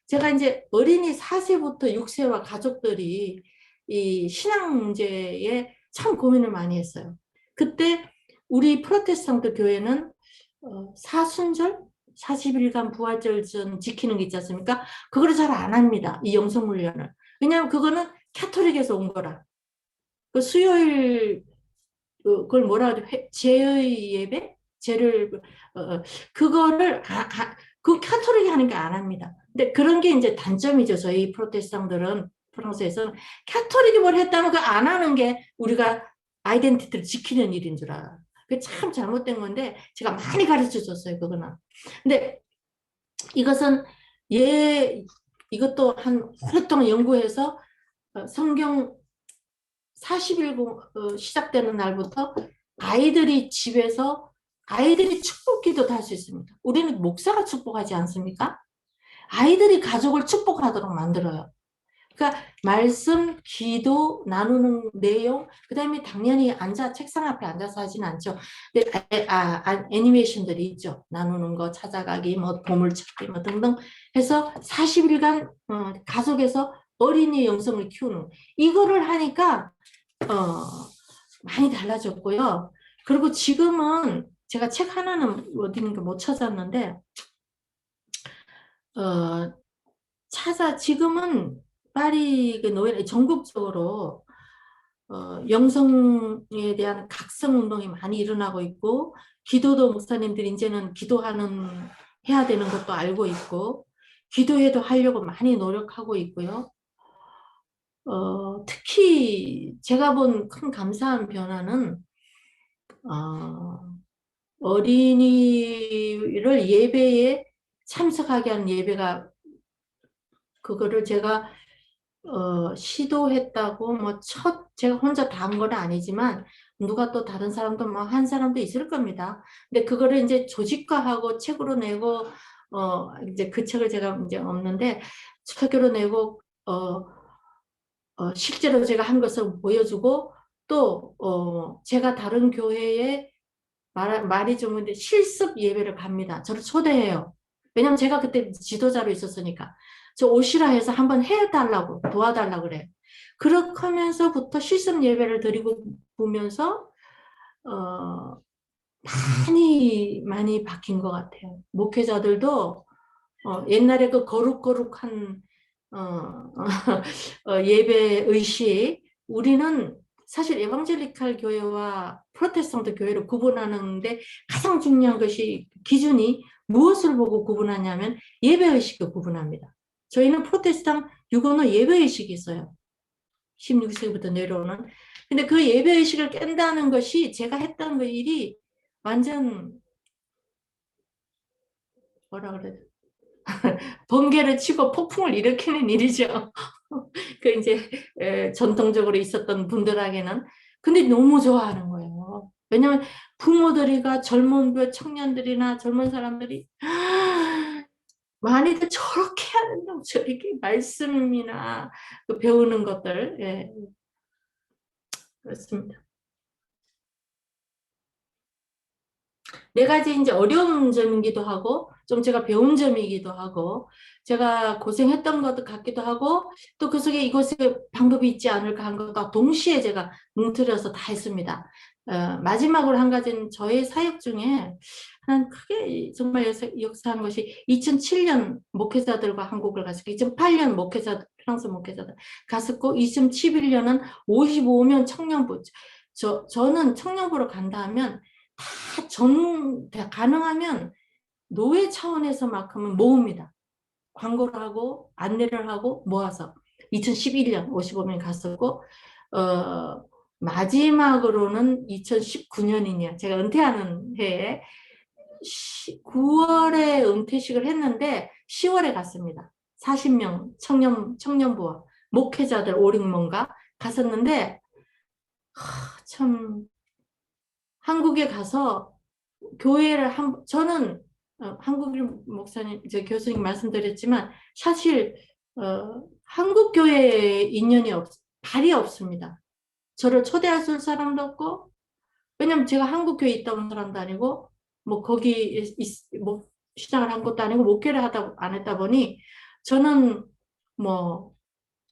제가 이제 어린이 4세부터 6세와 가족들이 이 신앙 문제에 참 고민을 많이 했어요. 그때 우리 프로테스탄트 교회는 사순절 40일간 부활절 전 지키는 게 있지 않습니까? 그거를 잘 안 합니다. 이 영성 훈련을. 왜냐하면 그거는 캐토릭에서 온 거라. 그 수요일 그걸 뭐라 하죠? 제의 예배? 제를 그거를 그 캐토릭이 하는 게 안 합니다. 근데 그런 게 이제 단점이죠. 저희 프로테스탄트들은 프랑스에서는 캐토릭이 뭘 했다면 그 안 하는 게 우리가 아이덴티티를 지키는 일인 줄 알아요. 그게 참 잘못된 건데 제가 많이 가르쳐 줬어요. 그거는. 근데 이것은 이것도 한 오랫동안 연구해서 성경 40일 시작되는 날부터 아이들이 집에서 아이들이 축복 기도도 할 수 있습니다. 우리는 목사가 축복하지 않습니까? 아이들이 가족을 축복하도록 만들어요. 그러니까 말씀, 기도, 나누는 내용, 그 다음에 당연히 책상 앞에 앉아서 하지는 않죠. 근데 애니메이션들이 있죠. 나누는 거, 찾아가기, 뭐 보물찾기, 뭐 등등 해서 40일간 가족에서 어린이 영성을 키우는 이거를 하니까 많이 달라졌고요. 그리고 지금은 제가 책 하나는 어디 있는가 못 찾았는데 지금은 파리 그 노예 전국적으로 영성에 대한 각성 운동이 많이 일어나고 있고 기도도 목사님들이 이제는 해야 되는 것도 알고 있고 기도회도 하려고 많이 노력하고 있고요. 특히 제가 본 큰 감사한 변화는 어린이를 예배에 참석하게 하는 예배가 그거를 제가 시도했다고 제가 혼자 다 한 건 아니지만 누가 또 다른 사람도 한 사람도 있을 겁니다. 근데 그거를 이제 조직화하고 책으로 내고 이제 그 책을 제가 이제 없는데 책으로 내고 실제로 제가 한 것을 보여주고 또 제가 다른 교회에 말이 좀 근데 실습 예배를 갑니다. 저를 초대해요. 왜냐면 제가 그때 지도자로 있었으니까. 저 오시라 해서 한번 해달라고 도와달라고 그래요. 그렇게 하면서부터 실습 예배를 드리고 보면서 많이 바뀐 것 같아요. 목회자들도 옛날에 그 거룩한 예배 의식 우리는 사실 에반젤리칼 교회와 프로테스탄트 교회를 구분하는데 가장 중요한 것이 기준이 무엇을 보고 구분하냐면 예배 의식을 구분합니다. 저희는 프로테스탄트 유고는 예배 의식이 있어요. 16세기부터 내려오는. 근데 그 예배 의식을 깬다는 것이 제가 했던 그 일이 완전 뭐라 그래야 돼? 번개를 치고 폭풍을 일으키는 일이죠. 그 이제 전통적으로 있었던 분들에게는. 근데 너무 좋아하는 거예요. 왜냐하면 부모들이가 젊은 청년들이나 젊은 사람들이 많이들 저렇게 해야 된다고 저렇게 말씀이나 그 배우는 것들 예, 그렇습니다. 네 가지 이제 어려운 점이기도 하고 좀 제가 배운 점이기도 하고 제가 고생했던 것 같기도 하고 또 그 속에 이것에 방법이 있지 않을까 한 것과 동시에 제가 뭉틀려서 다 했습니다. 마지막으로 한 가지는 저의 사역 중에 한 크게 정말 역사한 것이 2007년 목회자들과 한국을 갔었고 2008년 프랑스 목회자들 갔었고 2011년은 55명 청년부 저는 청년부로 간다 하면 가능하면 노예 차원에서만큼은 모읍니다. 광고를 하고 안내를 하고 모아서 2011년 55명 갔었고 마지막으로는 2019년이냐 제가 은퇴하는 해에 9월에 은퇴식을 했는데 10월에 갔습니다. 40명 청년부와 목회자들 5, 6명가 갔었는데 참 한국에 가서 교회를 저는 한국인 목사님, 교수님 말씀드렸지만 사실 한국 교회에 인연이 발이 없습니다. 저를 초대할 사람도 없고 왜냐면 제가 한국 교회에 있다 온 사람도 아니고 뭐 거기 뭐 시작을 한 것도 아니고 목회를 안 했다 보니 저는 뭐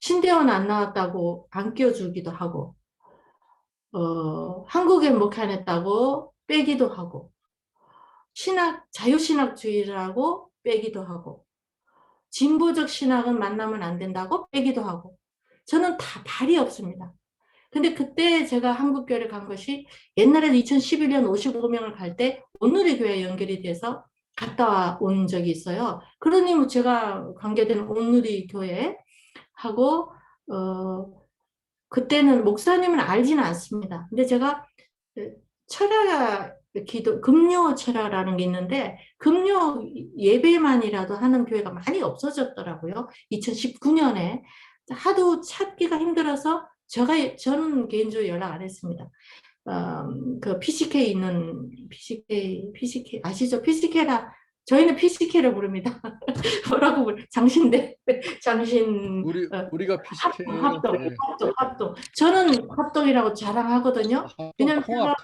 신대원 안 나왔다고 안 끼워주기도 하고 한국에 목회 안 했다고 빼기도 하고 자유신학주의라고 빼기도 하고 진보적 신학은 만나면 안 된다고 빼기도 하고 저는 다 발이 없습니다. 근데 그때 제가 한국교회를 간 것이 옛날에 2011년 55명을 갈 때 온누리 교회 연결이 돼서 갔다 온 적이 있어요. 그러니 뭐 제가 관계되는 온누리 교회 하고 그때는 목사님은 알지는 않습니다. 근데 제가 철야 금요 철야라는 게 있는데 금요 예배만이라도 하는 교회가 많이 없어졌더라고요. 2019년에 하도 찾기가 힘들어서 저는 개인적으로 연락 안 했습니다. 그 PCK 있는 PCK 아시죠? PCK라 저희는 PCK를 부릅니다. 뭐라고 장신대 장신 우리가 PCK예요. 네. 합동. 저는 합동이라고 자랑하거든요. 왜냐면 통합.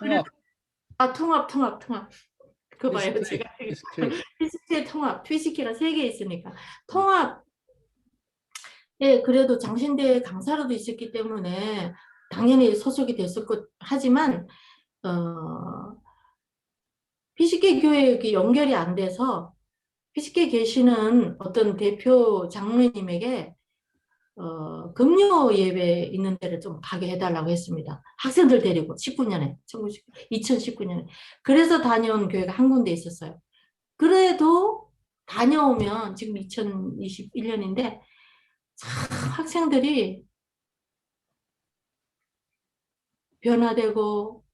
그거 봐요. PCK, 제가 PCK. PCK 통합, PCK가 3개 있으니까 통합. 예, 그래도 장신대 강사로도 있었기 때문에 당연히 소속이 됐었고 하지만 PCK 교회 연결이 안 돼서 PCK 계시는 어떤 대표 장로님에게 금요 예배 있는 데를 좀 가게 해달라고 했습니다. 학생들 데리고 2019년에. 그래서 다녀온 교회가 한 군데 있었어요. 그래도 다녀오면 지금 2021년인데 학생들이 변화되고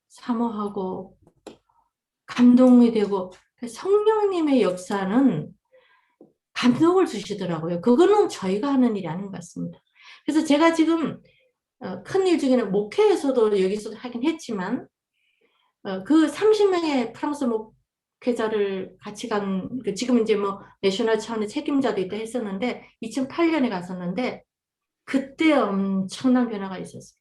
사모하고 감동이 되고 성령님의 역사는 감동을 주시더라고요. 그거는 저희가 하는 일이 아닌 것 같습니다. 그래서 제가 지금 큰 일 중에는 목회에서도 여기서도 하긴 했지만 그 30명의 프랑스 목회자를 같이 지금 이제 뭐 내셔널 차원의 책임자도 있다 했었는데 2008년에 갔었는데 그때 엄청난 변화가 있었습니다.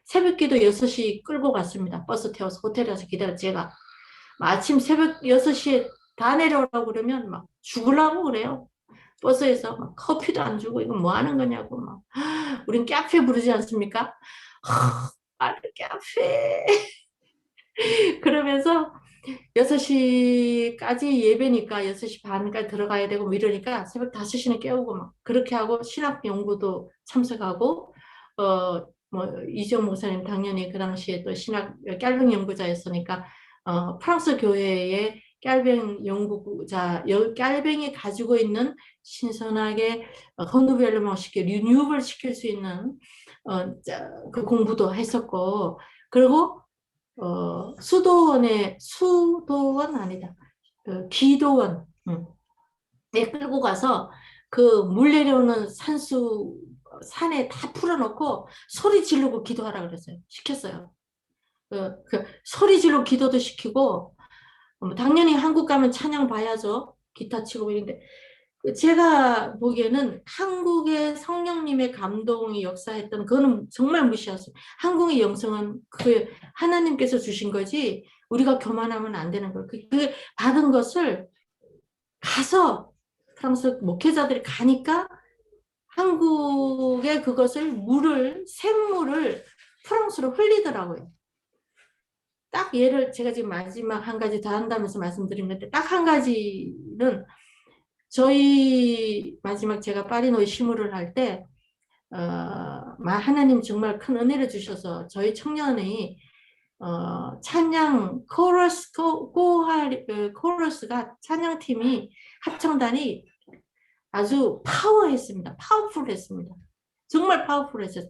새벽기도 6시 끌고 갔습니다. 버스 태워서 호텔에 가서 기다려 제가 아침 새벽 6시에 다 내려오라고 그러면 막 죽으려고 그래요. 버스에서 막 커피도 안 주고 이거 뭐 하는 거냐고 막. 우린 카페 부르지 않습니까? 카페. 그러면서 6시까지 예배니까 6시 반까지 들어가야 되고 뭐 이러니까 새벽 5시는 깨우고 막 그렇게 하고 신학 연구도 참석하고 뭐 이지영 목사님 당연히 그 당시에 또 신학 깔뱅 연구자였으니까 프랑스 교회의 깔뱅 연구자 깔뱅이 가지고 있는 신선하게 헌우벨르만 리뉴얼 시킬 수 있는 그 공부도 했었고 그리고 수도원 아니다. 기도원. 네, 끌고 가서 그 물 내려오는 산수 산에 다 풀어놓고 소리 지르고 기도하라 그랬어요. 시켰어요. 그 소리 지르고 기도도 시키고 당연히 한국 가면 찬양 봐야죠. 기타 치고 있는데 제가 보기에는 한국의 성령님의 감동이 역사했던 그거는 정말 무시했어요. 한국의 영성은 그 하나님께서 주신 거지 우리가 교만하면 안 되는 거예요. 그 받은 것을 가서 프랑스 목회자들이 가니까 한국의 그것을 샘물을 프랑스로 흘리더라고요. 딱 예를 제가 지금 마지막 한 가지 더 한다면서 말씀드린 건데 딱 한 가지는 저희 마지막 제가 파리노이 시무를 할 때 하나님 정말 큰 은혜를 주셔서 저희 청년이 찬양 코러스가 찬양팀이 합창단이 아주 파워했습니다. 파워풀했습니다. 정말 파워풀했어요.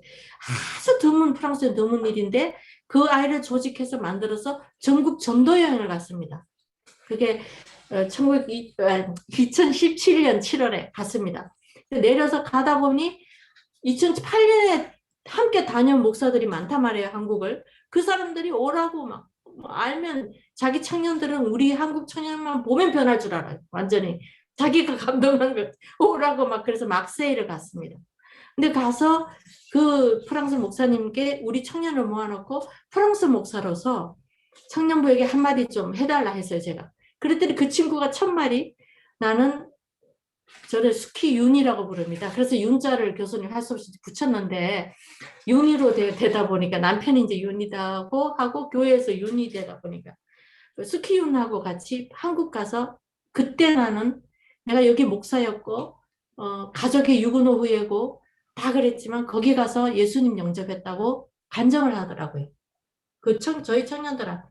아주 드문 프랑스의 드문 일인데 그 아이를 조직해서 만들어서 전국 전도 여행을 갔습니다. 그게 2017년 7월에 갔습니다. 내려서 가다 보니 2008년에 함께 다녀온 목사들이 많단 말이에요. 한국을. 그 사람들이 오라고 막 알면 자기 청년들은 우리 한국 청년만 보면 변할 줄 알아요. 완전히. 자기가 감동한 거 오라고 막 그래서 막세이를 갔습니다. 근데 가서 그 프랑스 목사님께 우리 청년을 모아놓고 프랑스 목사로서 청년부에게 한마디 좀 해달라 했어요. 제가. 그랬더니 그 친구가 첫말이 나는 저를 스키 윤이라고 부릅니다. 그래서 윤자를 교수님 할 수 없이 붙였는데 윤이로 되다 보니까 남편이 이제 윤이다고 하고 교회에서 윤이 되다 보니까 스키 윤하고 같이 한국 가서 그때 나는 내가 여기 목사였고 가족의 유구노 후예고 다 그랬지만 거기 가서 예수님 영접했다고 간증을 하더라고요. 저희 청년들한테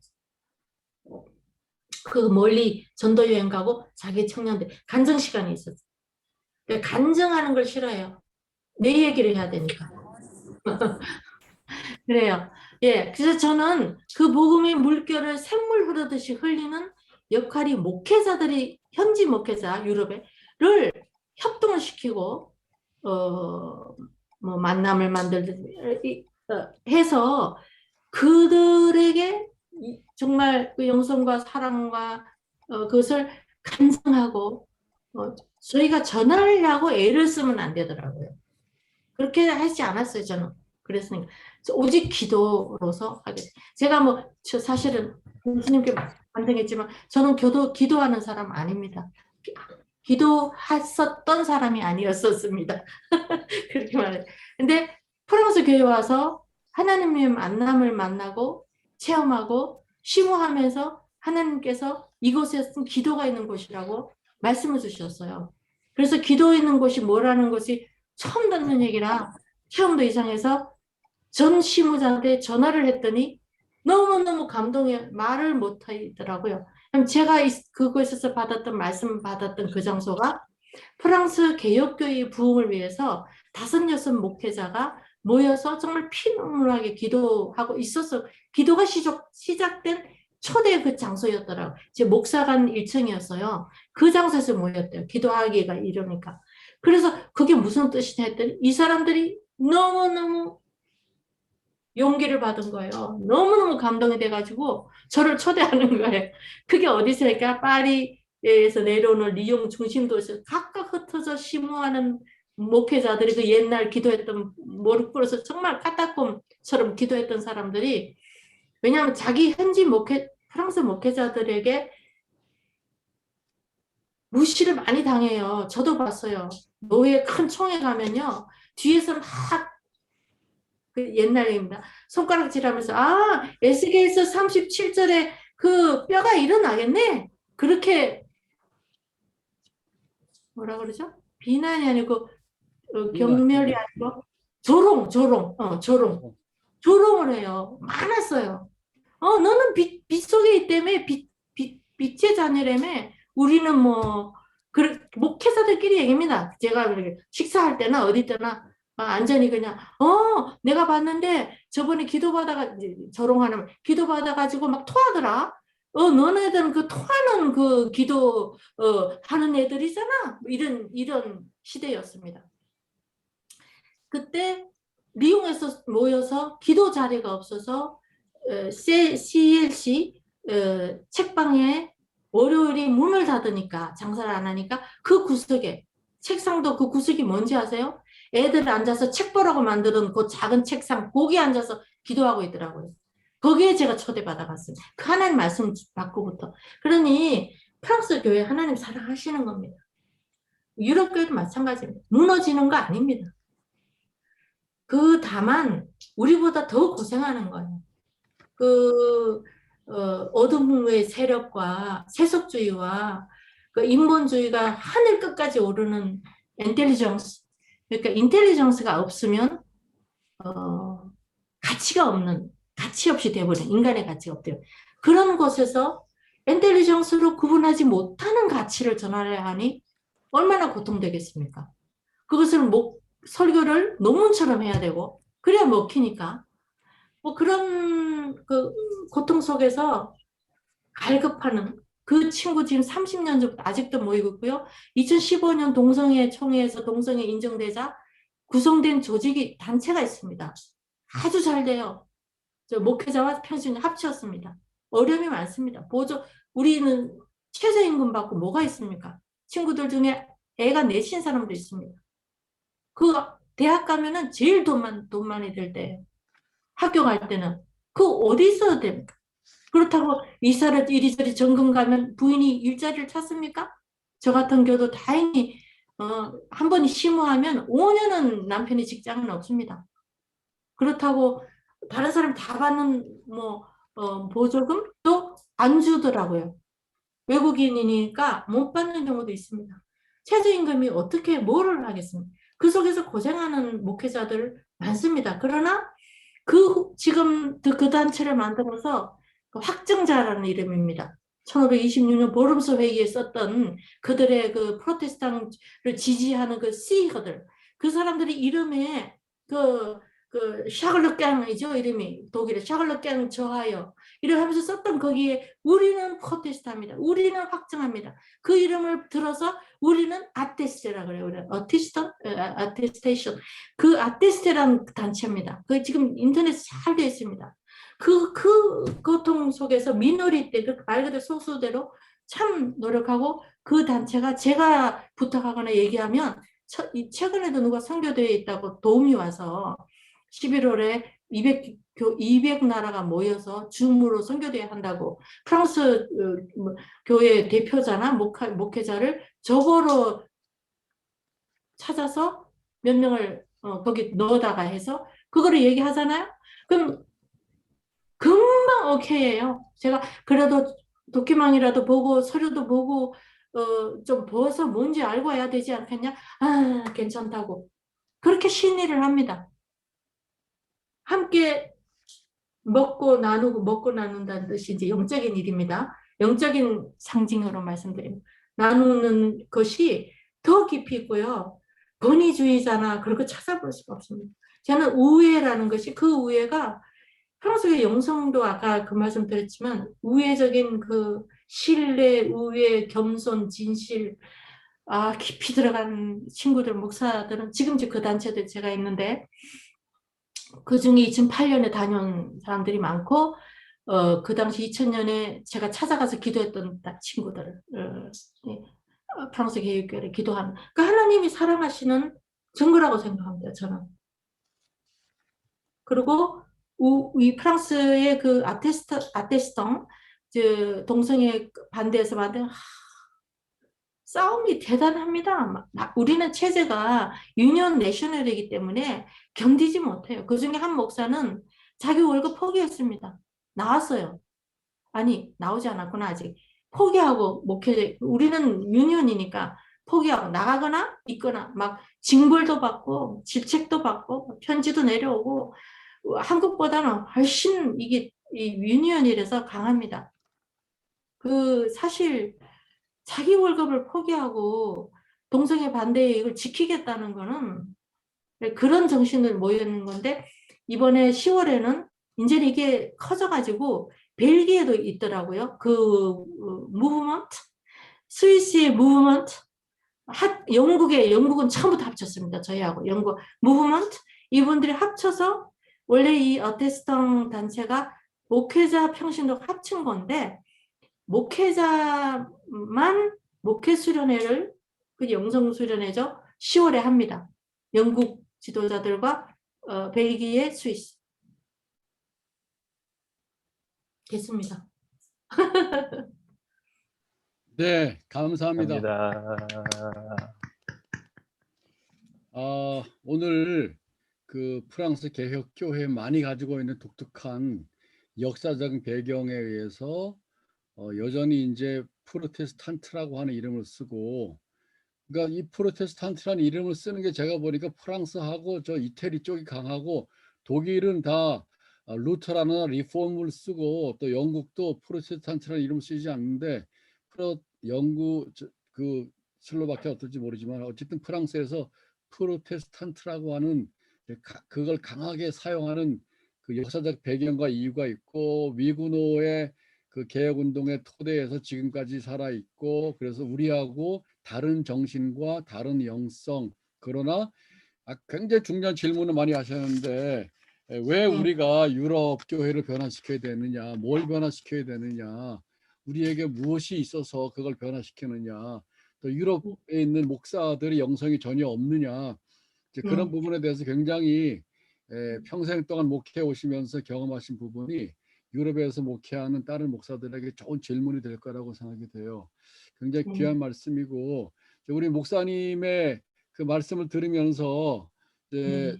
그 멀리 전도 여행 가고 자기 청년들 간증 시간이 있었어요. 간증하는 걸 싫어해요. 내 얘기를 해야 되니까. 그래요. 예, 그래서 저는 그 복음의 물결을 샘물 흐르듯이 흘리는 역할이 목회자들이 현지 목회자 유럽에를 협동을 시키고 뭐 만남을 만들듯 해서 그들에게 정말 그 영성과 사랑과 그것을 간증하고 저희가 전하려고 애를 쓰면 안 되더라고요. 그렇게 하지 않았어요, 저는. 그랬으니까 오직 기도로서 하겠어요. 제가 뭐 사실은 교수님께 반등했지만 저는 기도하는 사람 아닙니다. 기도했었던 사람이 아니었었습니다. 그렇게 말해요. 근데 프랑스 교회 와서 하나님의 만남을 만나고 체험하고 심호하면서 하나님께서 이곳에는 기도가 있는 곳이라고 말씀을 주셨어요. 그래서 기도 있는 곳이 뭐라는 것이 처음 듣는 얘기라 체험도 이상해서 전 시무자한테 전화를 했더니 너무너무 감동해 말을 못 하더라고요. 제가 그곳에서 말씀 받았던 그 장소가 프랑스 개혁교회의 부흥을 위해서 5-6 목회자가 모여서 정말 피눈물나게 기도하고 있어서 기도가 시작된 초대 그 장소였더라고요. 제 목사관 1층이었어요. 그 장소에서 모였대요. 기도하기가 이러니까. 그래서 그게 무슨 뜻이냐 했더니 이 사람들이 너무너무 용기를 받은 거예요. 너무너무 감동이 돼가지고 저를 초대하는 거예요. 그게 어디서니까 파리에서 내려오는 리옹 중심도에서 각각 흩어져 심호하는 목회자들이 그 옛날 기도했던 무릎 꿇어서 정말 카타콤처럼 기도했던 사람들이 왜냐하면 자기 현지 프랑스 목회자들에게 무시를 많이 당해요. 저도 봤어요. 노예 큰 총회 가면요. 뒤에서 막 그 옛날입니다. 손가락질하면서 에스겔서 37절에 그 뼈가 일어나겠네. 그렇게 뭐라 그러죠? 비난이 아니고 경멸이 아니고 조롱을 해요. 많았어요. 너는 빛 속에 있다며 빛의 자녀라며 우리는 뭐 목회자들끼리 얘기입니다. 제가 식사할 때나 어디 때나 안전히 그냥 내가 봤는데 저번에 조롱하는 기도받아가지고 막 토하더라. 너네들은 그 토하는 그 기도 하는 애들이잖아. 이런 시대였습니다. 그때 리옹에서 모여서 기도 자리가 없어서 CLC 책방에 월요일이 문을 닫으니까 장사를 안 하니까 그 구석에 책상도 그 구석이 뭔지 아세요? 애들 앉아서 책 보라고 만드는 그 작은 책상 거기에 앉아서 기도하고 있더라고요. 거기에 제가 초대받아 갔어요. 그 하나님 말씀 받고부터. 그러니 프랑스 교회 하나님 사랑하시는 겁니다. 유럽 교회도 마찬가지입니다. 무너지는 거 아닙니다. 그 다만 우리보다 더 고생하는 거예요. 그 어둠의 세력과 세속주의와 그 인본주의가 하늘 끝까지 오르는 인텔리전스, 그러니까 인텔리전스가 없으면 가치가 없는, 가치 없이 돼버린 인간의 가치가 없대요. 그런 곳에서 인텔리전스로 구분하지 못하는 가치를 전하려 하니 얼마나 고통되겠습니까? 그것을 설교를 논문처럼 해야 되고 그래야 먹히니까 뭐 그런 그 고통 속에서 갈급하는 그 친구 지금 30년 전부터 아직도 모이고 있고요. 2015년 동성애 총회에서 동성애 인정되자 구성된 조직이 단체가 있습니다. 아주 잘 돼요. 저 목회자와 평신이 합쳤습니다. 어려움이 많습니다. 우리는 최저임금 받고 뭐가 있습니까? 친구들 중에 애가 넷인 사람도 있습니다. 그 대학 가면은 제일 돈 많이 들 때예요. 학교 갈 때는 그 어디서 됩니까? 그렇다고 이사를 이리저리 전금 가면 부인이 일자리를 찾습니까? 저 같은 경우도 다행히 한 번이 심우하면 5년은 남편이 직장은 없습니다. 그렇다고 다른 사람 다 받는 보조금도 안 주더라고요. 외국인이니까 못 받는 경우도 있습니다. 최저임금이 어떻게 뭐를 하겠습니까? 그 속에서 고생하는 목회자들 많습니다. 그러나 지금 그 단체를 만들어서 확증자라는 이름입니다. 1526년 보름스 회의에 썼던 그들의 그 프로테스탄을 지지하는 그 시거들, 그 사람들이 이름에 그 샤글르깡이죠, 이름이. 독일의 샤글르깡 저하여 이렇게 하면서 썼던 거기에 우리는 프로테스탄입니다. 우리는 확증합니다. 그 이름을 들어서 우리는 아테스테라 그래요. 아테스테이션. 그 아테스테라는 단체입니다. 그 지금 인터넷에 잘 되어 있습니다. 그 고통 속에서 미노리 때 말 그대로 소수대로 참 노력하고 그 단체가 제가 부탁하거나 얘기하면 최근에도 누가 선교대회에 있다고 도움이 와서 11월에 200나라가 모여서 줌으로 선교대회 한다고 프랑스 교회 대표자나 목회자를 저거로 찾아서 몇 명을 거기 넣어다가 해서 그거를 얘기하잖아요. 그럼 금방 오케이예요. 제가 그래도 도큐망이라도 보고 서류도 보고 좀 보아서 뭔지 알고 해야 되지 않겠냐? 아, 괜찮다고. 그렇게 신의를 합니다. 함께 먹고 나눈다는 뜻이 이제 영적인 일입니다. 영적인 상징으로 말씀드립니다. 나누는 것이 더 깊이 있고요. 권위주의자나 그런 거 찾아볼 수가 없습니다. 저는 우애라는 것이 그 우애가 프랑스의 영성도 아까 그 말씀 드렸지만 우애적인 그 신뢰, 우애, 겸손, 진실 깊이 들어간 친구들, 목사들은 지금 그 단체들 제가 있는데 그 중에 2008년에 다녀온 사람들이 많고 그 당시 2000년에 제가 찾아가서 기도했던 친구들 프랑스 개혁교회를 기도하는 그 하나님이 사랑하시는 증거라고 생각합니다. 저는. 그리고 이 프랑스의 그 아테스탕 동성애 반대해서 만든 싸움이 대단합니다. 우리는 체제가 유니온 내셔널이기 때문에 견디지 못해요. 그 중에 한 목사는 자기 월급 포기했습니다. 나왔어요. 아니 나오지 않았구나 아직. 포기하고 우리는 유니온이니까 포기하고 나가거나 있거나 막 징벌도 받고 질책도 받고 편지도 내려오고 한국보다는 훨씬 이게 유니온이라서 강합니다. 사실 자기 월급을 포기하고 동성애 반대에 이걸 지키겠다는 거는 그런 정신을 모이는 건데 이번에 10월에는 이제 이게 커져가지고 벨기에도 있더라고요. 그 무브먼트, 스위스의 무브먼트, 영국은 처음부터 합쳤습니다. 저희하고 영국 무브먼트 이분들이 합쳐서 원래 이 어테스턴 단체가 목회자 평신도 합친 건데 목회 수련회를 그 영성 수련회죠. 10월에 합니다. 영국 지도자들과 벨기에, 스위스 됐습니다. 네, 감사합니다. 감사합니다. 오늘 그 프랑스 개혁교회 많이 가지고 있는 독특한 역사적인 배경에 의해서 여전히 이제 프로테스탄트라고 하는 이름을 쓰고, 그러니까 이 프로테스탄트라는 이름을 쓰는 게 제가 보니까 프랑스하고 저 이태리 쪽이 강하고 독일은 다 루터라는 리폼을 쓰고 또 영국도 프로테스탄트라는 이름을 쓰지 않는데 영국 그 슬로바키아 어떨지 모르지만 어쨌든 프랑스에서 프로테스탄트라고 하는 그걸 강하게 사용하는 그 역사적 배경과 이유가 있고 위구노의 그 개혁운동의 토대에서 지금까지 살아있고 그래서 우리하고 다른 정신과 다른 영성 그러나 굉장히 중요한 질문을 많이 하셨는데 왜 우리가 유럽 교회를 변화시켜야 되느냐 뭘 변화시켜야 되느냐 우리에게 무엇이 있어서 그걸 변화시키느냐 또 유럽에 있는 목사들의 영성이 전혀 없느냐 이제 그런 부분에 대해서 굉장히 평생 동안 목회해 오시면서 경험하신 부분이 유럽에서 목회하는 다른 목사들에게 좋은 질문이 될 거라고 생각이 돼요. 굉장히 귀한 말씀이고 우리 목사님의 그 말씀을 들으면서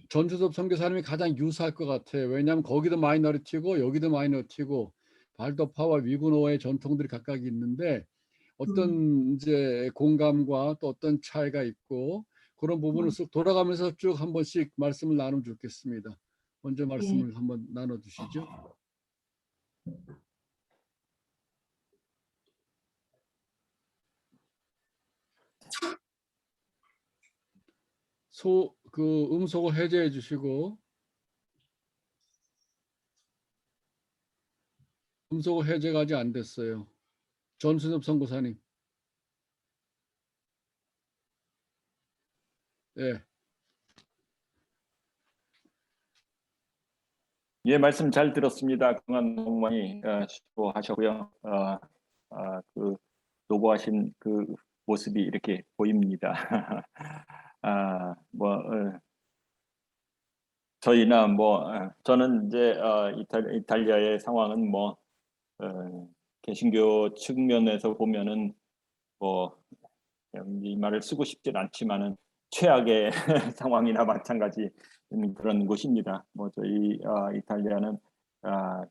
전주섭 선교사님이 가장 유사할 것 같아요. 왜냐하면 거기도 마이너리티고 여기도 마이너리티고 발도파와 위구노의 전통들이 각각 있는데 어떤 이제 공감과 또 어떤 차이가 있고 그런 부분을 쑥 돌아가면서 쭉 한 번씩 말씀을 나누면 좋겠습니다. 먼저 말씀을 한번 나눠주시죠. 그 음소거 해제해 주시고 음소거 해제가 아직 안 됐어요. 전순엽 선교사님. 예. 예, 말씀 잘 들었습니다. 그동안 너무 많이 수고하셨고요. 그 노고하신 그 모습이 이렇게 보입니다. 저희나 저는 이제 이탈리아의 상황은 개신교 측면에서 보면은 이 말을 쓰고 싶진 않지만은 최악의 상황이나 마찬가지인 그런 곳입니다. 저희 이탈리아는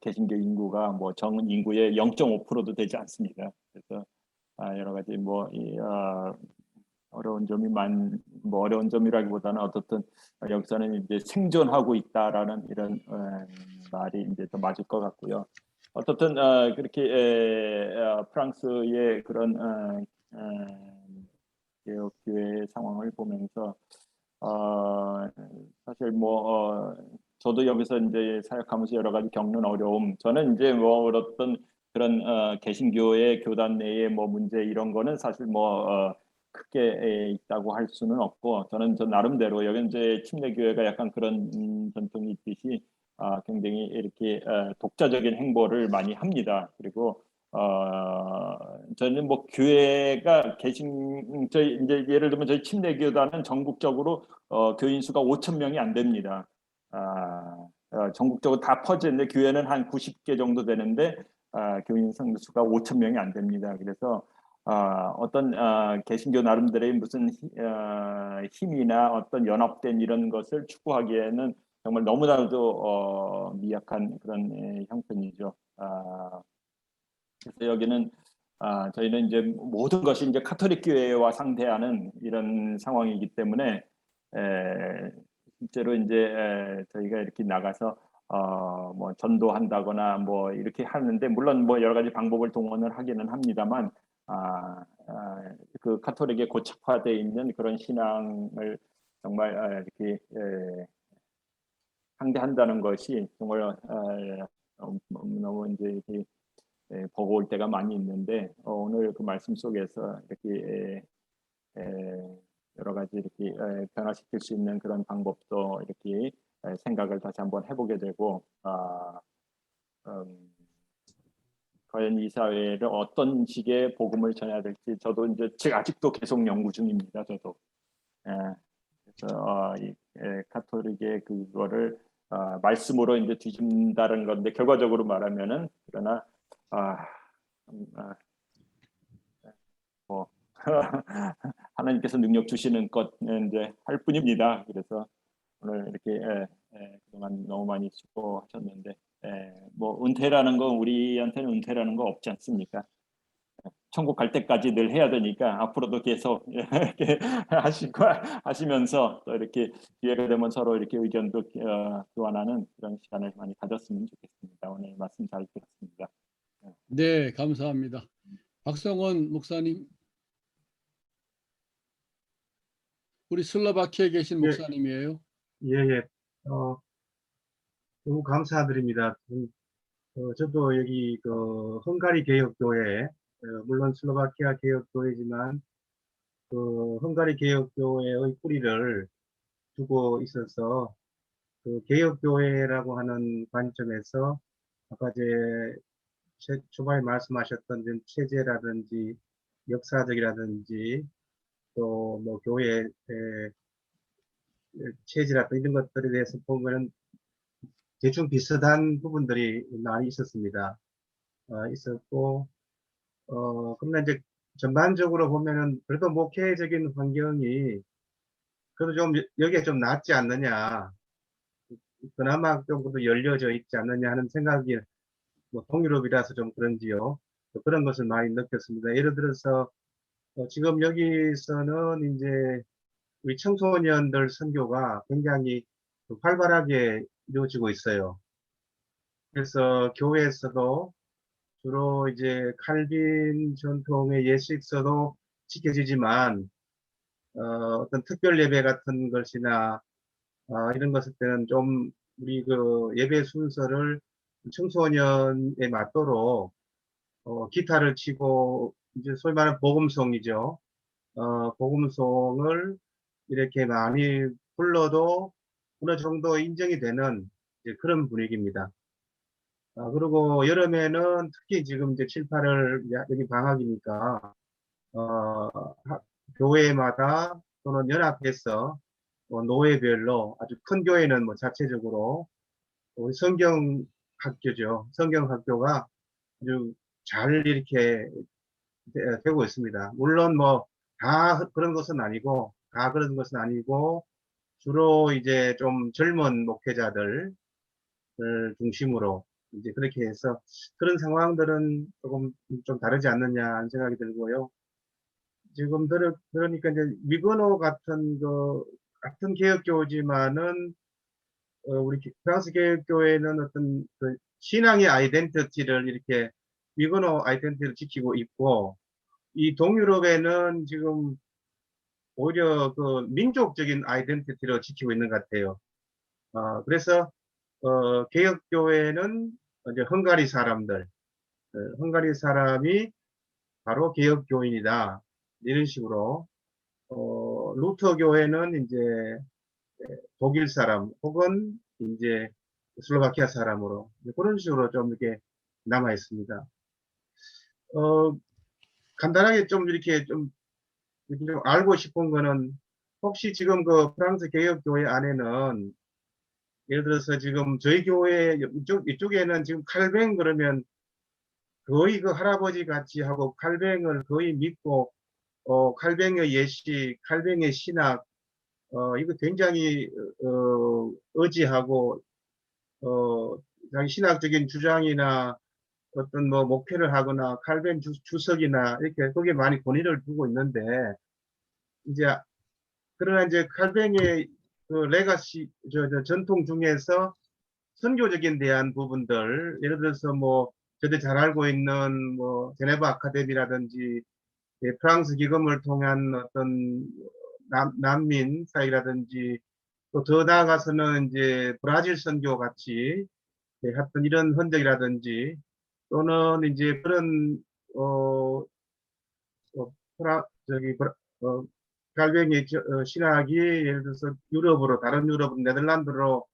개신교 인구가 정 인구의 0.5%도 되지 않습니다. 그래서 여러 가지 어려운 점이 어려운 점이라기보다는 어떻든 여기서는 이제 생존하고 있다라는 이런 말이 이제 더 맞을 것 같고요. 어떻든 그렇게 프랑스의 그런 개혁교회의 상황을 보면서 사실 저도 여기서 이제 사역하면서 여러 가지 겪는 어려움, 저는 이제 어떤 그런 개신교의 교단 내의 문제 이런 거는 사실 크게 있다고 할 수는 없고 저는 저 나름대로 여기 이제 침례교회가 약간 그런 전통이 있듯이 굉장히 이렇게 독자적인 행보를 많이 합니다. 그리고 저는 교회가 저희 이제 예를 들면 저희 침례교단은 전국적으로 교인 수가 5천 명이 안 됩니다. 전국적으로 다 퍼져 있는데 교회는 한 90개 정도 되는데 교인 수가 5천 명이 안 됩니다. 그래서 어떤 개신교 나름대로의 무슨 힘이나 어떤 연합된 이런 것을 추구하기에는 정말 너무나도 미약한 그런 형편이죠. 그래서 여기는 저희는 이제 모든 것이 이제 카톨릭 교회와 상대하는 이런 상황이기 때문에 실제로 이제 저희가 이렇게 나가서 전도한다거나 이렇게 하는데 물론 여러 가지 방법을 동원을 하기는 합니다만 그 카톨릭에 고착화되어 있는 그런 신앙을 정말 이렇게 상대한다는 것이 정말 너무 이제 이렇게 버거울 때가 많이 있는데 오늘 그 말씀 속에서 이렇게 여러 가지 이렇게 변화시킬 수 있는 그런 방법도 이렇게 생각을 다시 한번 해보게 되고, 과연 이 사회를 어떤 식의 복음을 전해야 될지 저도 이제 지금 아직도 계속 연구 중입니다. 저도. 그래서 가톨릭의 그거를 말씀으로 이제 뒤집는다는 건데, 결과적으로 말하면은, 그러나 뭐 하나님께서 능력 주시는 것은 이제 할 뿐입니다. 그래서 오늘 이렇게 그동안 너무 많이 수고하셨는데, 뭐 은퇴라는 거, 우리한테는 은퇴라는 거 없지 않습니까? 천국 갈 때까지 늘 해야 되니까 앞으로도 계속 이렇게 하시면서 또 이렇게 기회가 되면 서로 이렇게 의견도 교환하는 그런 시간을 많이 가졌으면 좋겠습니다. 오늘 말씀 잘 들었습니다. 네, 감사합니다. 박성원 목사님, 우리 슬로바키아에 계신 예. 목사님이에요. 예. 너무 감사드립니다. 저도 여기 그 헝가리 개혁교회, 물론 슬로바키아 개혁교회지만 그 헝가리 개혁교회의 뿌리를 두고 있어서 그 개혁교회라고 하는 관점에서 아까 초반에 말씀하셨던 좀 체제라든지 역사적이라든지 또 뭐 교회 체제라든지 이런 것들에 대해서 보면은 대충 비슷한 부분들이 많이 있었습니다. 있었고, 그러나 이제 전반적으로 보면은 그래도 목회적인 환경이 그래도 좀 여기에 좀 낫지 않느냐, 그나마 좀 더 열려져 있지 않느냐 하는 생각이 뭐 동유럽이라서 좀 그런지요. 또 그런 것을 많이 느꼈습니다. 예를 들어서 지금 여기서는 이제 우리 청소년들 선교가 굉장히 활발하게 이루어지고 있어요. 그래서 교회에서도 주로 이제 칼빈 전통의 예식서도 지켜지지만 어떤 특별 예배 같은 것이나 이런 것을 때는 좀 우리 그 예배 순서를 청소년에 맞도록 기타를 치고 이제 소위 말하는 복음송이죠. 복음송을 이렇게 많이 불러도 어느 정도 인정이 되는 이제 그런 분위기입니다. 그리고 여름에는 특히 지금 이제 7, 8월 여기 방학이니까 교회마다 또는 연합해서 노회별로 아주 큰 교회는 뭐 자체적으로 성경 학교죠. 성경 학교가 아주 잘 이렇게 되고 있습니다. 물론 뭐 다 그런 것은 아니고 주로 이제 좀 젊은 목회자들 중심으로 이제 그렇게 해서 그런 상황들은 조금 좀 다르지 않느냐 하는 생각이 들고요. 지금 그러니까 이제 위건호 같은 같은 개혁교지만은 우리 프랑스 개혁교회는 어떤 그 신앙의 아이덴티티를 이렇게 위건호 아이덴티티를 지키고 있고, 이 동유럽에는 지금 오히려 그 민족적인 아이덴티티를 지키고 있는 것 같아요. 그래서 개혁교회는 이제 헝가리 사람들, 헝가리 사람이 바로 개혁교인이다 이런 식으로, 루터 교회는 이제 독일 사람 혹은 이제 슬로바키아 사람으로 그런 식으로 좀 이렇게 남아 있습니다. 간단하게 좀 이렇게 좀 알고 싶은 거는, 혹시 지금 그 프랑스 개혁교회 안에는 예를 들어서 지금 저희 교회 이쪽에는 지금 칼뱅 그러면 거의 그 할아버지 같이 하고 칼뱅을 거의 믿고 칼뱅의 예식, 칼뱅의 신학 이거 굉장히 의지하고 자기 신학적인 주장이나 어떤 뭐 목회를 하거나 칼뱅 주석이나 이렇게 거기에 많이 권위를 두고 있는데, 이제 그러나 이제 칼뱅의 그 레가시 전통 중에서 선교적인 대한 부분들, 예를 들어서 뭐 저들 잘 알고 있는 뭐 제네바 아카데미라든지 프랑스 기금을 통한 어떤 난민 사역이라든지, 또 더 나아가서는 이제 브라질 선교 같이 하여튼 이런 흔적이라든지, 또는 이제 그런 어, 어, 프라, 저기, 갈뱅이 신학이 예를 들어서 유럽으로, 다른 유럽, 네덜란드로,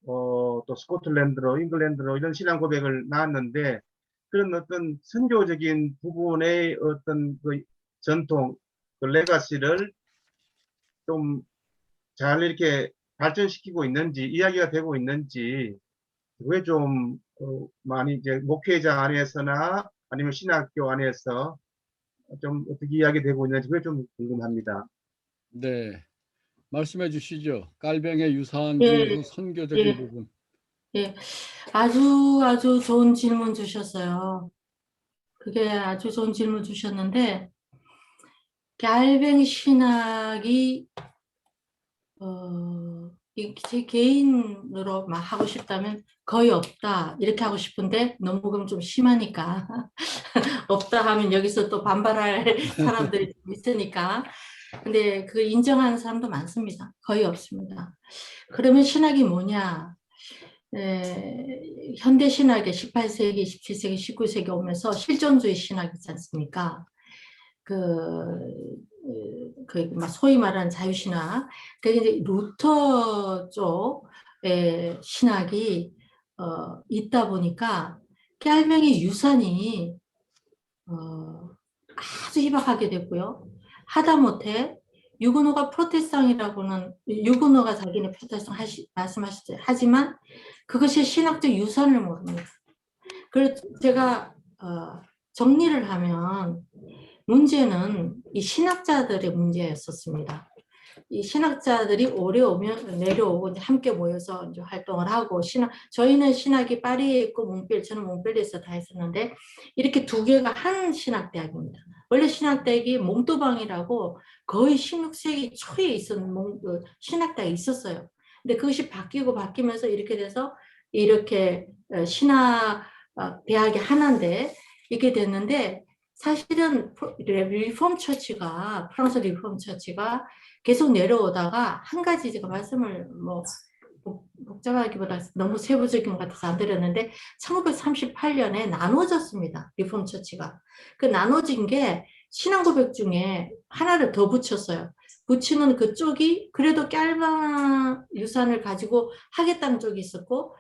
또 스코틀랜드로, 잉글랜드로 이런 신앙 고백을 낳았는데, 그런 어떤 선교적인 부분의 어떤 그 전통, 그 레가시를 좀 잘 이렇게 발전시키고 있는지, 이야기가 되고 있는지, 그게 좀 많이 이제 목회자 안에서나 아니면 신학교 안에서 좀 어떻게 이야기되고 있는지 그게 좀 궁금합니다. 네. 말씀해 주시죠. 깔뱅의 유산 예, 중에서 선교적인 예, 부분. 예. 아주 좋은 질문 주셨어요. 그게 아주 좋은 질문 주셨는데, 갈뱅 신학이, 제 개인으로 막 하고 싶다면 거의 없다. 이렇게 하고 싶은데, 너무 그럼 좀 심하니까. 없다 하면 여기서 또 반발할 사람들이 좀 있으니까. 근데 그 인정하는 사람도 많습니다. 거의 없습니다. 그러면 신학이 뭐냐? 현대 신학의 18세기, 17세기, 19세기 오면서 실존주의 신학 있지 않습니까? 소위 말하는 자유신학. 그게 이제 루터 쪽의 신학이 있다 보니까 깔명의 유산이 아주 희박하게 됐고요. 하다못해 유그노가 프로테스탕이라고는 유그노가 자기네 프로테스탕 말씀하시죠. 하지만 그것이 신학적 유산을 모릅니다. 그래서 제가 정리를 하면 문제는 이 신학자들의 문제였었습니다. 이 신학자들이 오려오면 내려오고 이제 함께 모여서 이제 활동을 하고 저희는 신학이 파리에 있고 저는 몽펠리에서 다 했었는데 이렇게 두 개가 한 신학대학입니다. 원래 신학대학이 몽도방이라고 거의 16세기 초에 있었는 신학대학이 있었어요. 근데 그것이 바뀌면서 이렇게 돼서 이렇게 신학대학이 하나인데 이렇게 됐는데 사실은 리폼 처치가 프랑스 리폼 처치가 계속 내려오다가 한 가지 제가 말씀을 뭐 복잡하기보다 너무 세부적인 것 같아서 안 드렸는데 1938년에 나눠졌습니다. 리폼 처치가. 그 나눠진 게 신앙 고백 중에 하나를 더 붙였어요. 붙이는 그쪽이 그래도 깔방 유산을 가지고 하겠다는 쪽이 있었고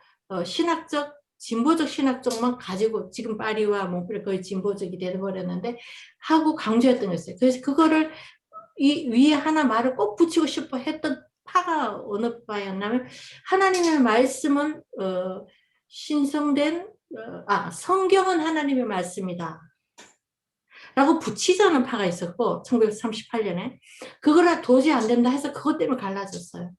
진보적 신학 쪽만 가지고 지금 파리와 몽펠 거의 진보적이 되어버렸는데 하고 강조했던 거였어요. 그래서 그거를 이 위에 하나 말을 꼭 붙이고 싶어 했던 파가 어느 파였냐면 하나님의 말씀은 신성된 성경은 하나님의 말씀이다 라고 붙이자는 파가 있었고 1938년에 그거라 도저히 안 된다 해서 그것 때문에 갈라졌어요.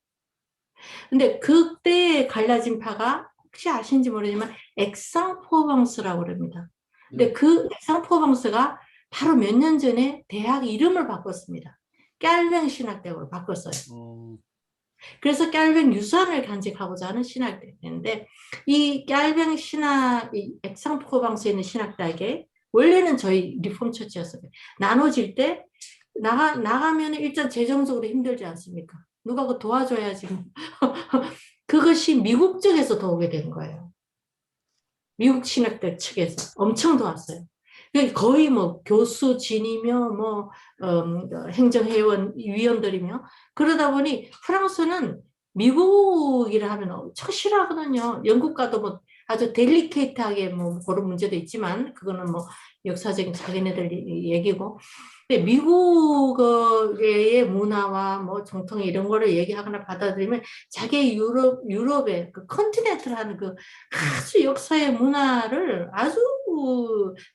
근데 그때 갈라진 파가 혹시 아시는지 모르지만 엑상포방스라고 그럽니다. 근데 그 엑상포방스가 바로 몇 년 전에 대학 이름을 바꿨습니다. 깔뱅 신학대학으로 바꿨어요. 그래서 깔뱅 유산을 간직하고자 하는 신학대학인데 이 깔뱅 이 엑상포방스에 있는 신학대학에 원래는 저희 리폼 처치였어요. 나눠질 때 나가면 일단 재정적으로 힘들지 않습니까? 누가 그 도와줘야지. 그것이 미국 쪽에서 더 오게 된 거예요. 미국 신학대 측에서 엄청 도왔어요. 거의 뭐 교수 진이며 행정회원 위원들이며 그러다 보니 프랑스는 미국이라 하면 엄청 싫어하거든요. 영국과도 뭐 아주 델리케이트하게 뭐 그런 문제도 있지만 그거는 뭐 역사적인 자기네들 얘기고. 근데 미국의 문화와 뭐 정통 이런 거를 얘기하거나 받아들이면 자기 유럽의 그 컨티넨트라는 그 아주 역사의 문화를 아주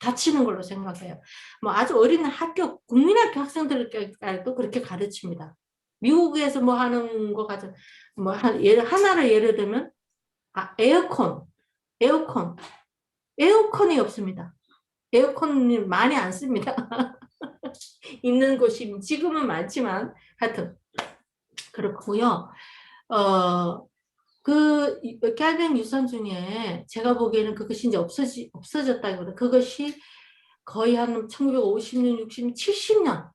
다치는 걸로 생각해요. 뭐 아주 어린 학교, 국민학교 학생들도 그렇게 가르칩니다. 미국에서 뭐 하는 거 가지고 뭐 하나를 예를 들면 에어컨이 없습니다. 에어컨이 많이 안 씁니다. 있는 곳이 지금은 많지만 하여튼 그렇고요. 그 깔뱅 유산 중에 제가 보기에는 그것이 이제 없어졌다기보다 그것이 거의 한 1950년, 60년, 70년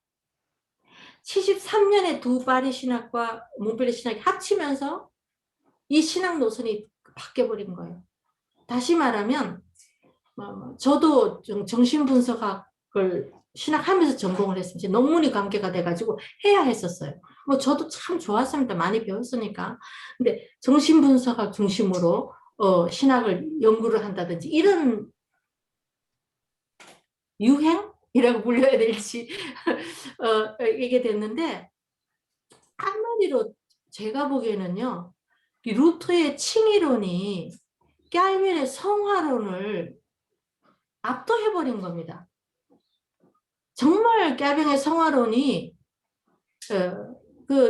73년에 두 파리 신학과 몽펠레 신학이 합치면서 이 신학 노선이 바뀌어버린 거예요. 다시 말하면 저도 정신분석학을 신학하면서 전공을 했습니다. 이제 논문이 관계가 돼가지고 해야 했었어요. 뭐 저도 참 좋았습니다. 많이 배웠으니까. 근데 정신분석학 중심으로 신학을 연구를 한다든지 이런 유행이라고 불려야 될지 이게 됐는데 한마디로 제가 보기에는요. 이 루터의 칭의론이 깔빈의 성화론을 압도해버린 겁니다. 정말 깔빈의 성화론이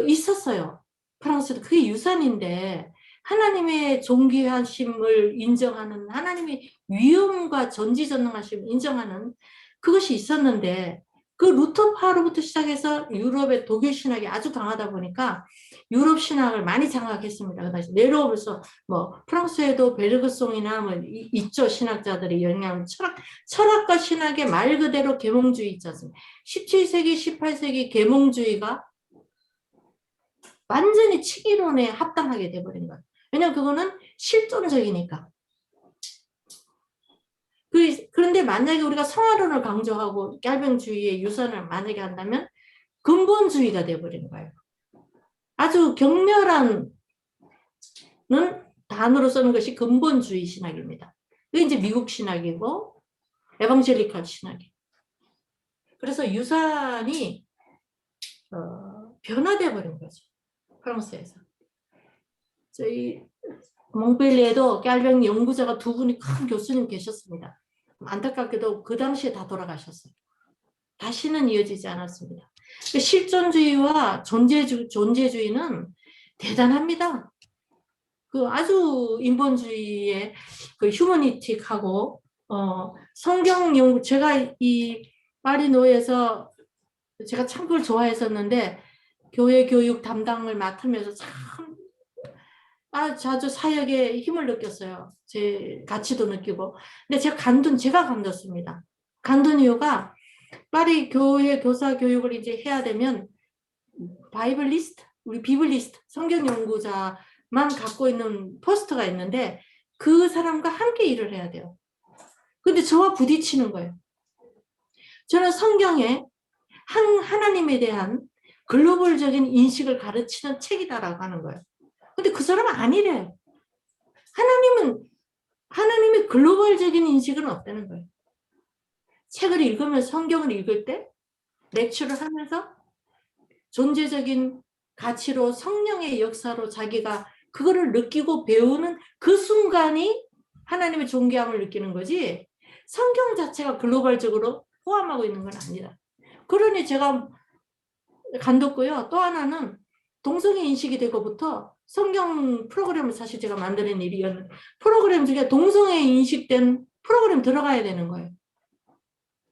있었어요. 프랑스도 그게 유산인데 하나님의 존귀하심을 인정하는 하나님의 위엄과 전지전능하심을 인정하는 그것이 있었는데 그 루터파로부터 시작해서 유럽의 독일 신학이 아주 강하다 보니까 유럽 신학을 많이 장악했습니다. 그 당시 내려오면서 뭐 프랑스에도 베르그송이나 뭐 있죠. 신학자들의 영향, 철학과 신학의 말 그대로 계몽주의 있지 않습니까? 17세기, 18세기 계몽주의가 완전히 칭의론에 합당하게 돼버린 거예요. 왜냐하면 그거는 실존적이니까. 그런데 만약에 우리가 성화론을 강조하고 깔뱅주의의 유산을 만약에 한다면 근본주의가 돼버린 거예요. 아주 격렬한 단어로 쓰는 것이 근본주의 신학입니다. 그게 이제 미국 신학이고 에반젤리칼 신학이에요. 그래서 유산이 변화돼 버린 거죠. 프랑스에서. 저희 몽펠리에도 깔뱅 연구자가 두 분이 큰 교수님 계셨습니다. 안타깝게도 그 당시에 다 돌아가셨어요. 다시는 이어지지 않았습니다. 실존주의와 존재주의는 대단합니다. 그 아주 인본주의의 그 휴머니틱하고 성경 연구 제가 이 파리노에서 제가 참 그걸 좋아했었는데 교회 교육 담당을 맡으면서 참 자주 사역에 힘을 느꼈어요. 제 가치도 느끼고. 근데 제가 간뒀습니다. 간둔 이유가 파리 교회 교사 교육을 이제 해야 되면 바이블리스트, 우리 비블리스트, 성경 연구자만 갖고 있는 포스트가 있는데 그 사람과 함께 일을 해야 돼요. 근데 저와 부딪히는 거예요. 저는 성경에 하나님에 대한 글로벌적인 인식을 가르치는 책이다라고 하는 거예요. 근데 그 사람은 아니래요. 하나님의 글로벌적인 인식은 없다는 거예요. 책을 읽으면 성경을 읽을 때 렉처를 하면서 존재적인 가치로 성령의 역사로 자기가 그거를 느끼고 배우는 그 순간이 하나님의 존귀함을 느끼는 거지 성경 자체가 글로벌적으로 포함하고 있는 건 아니다. 그러니 제가 간뒀고요. 또 하나는 동성애 인식이 되고부터 성경 프로그램을 사실 제가 만드는 일이었는데 프로그램 중에 동성애 인식된 프로그램 들어가야 되는 거예요.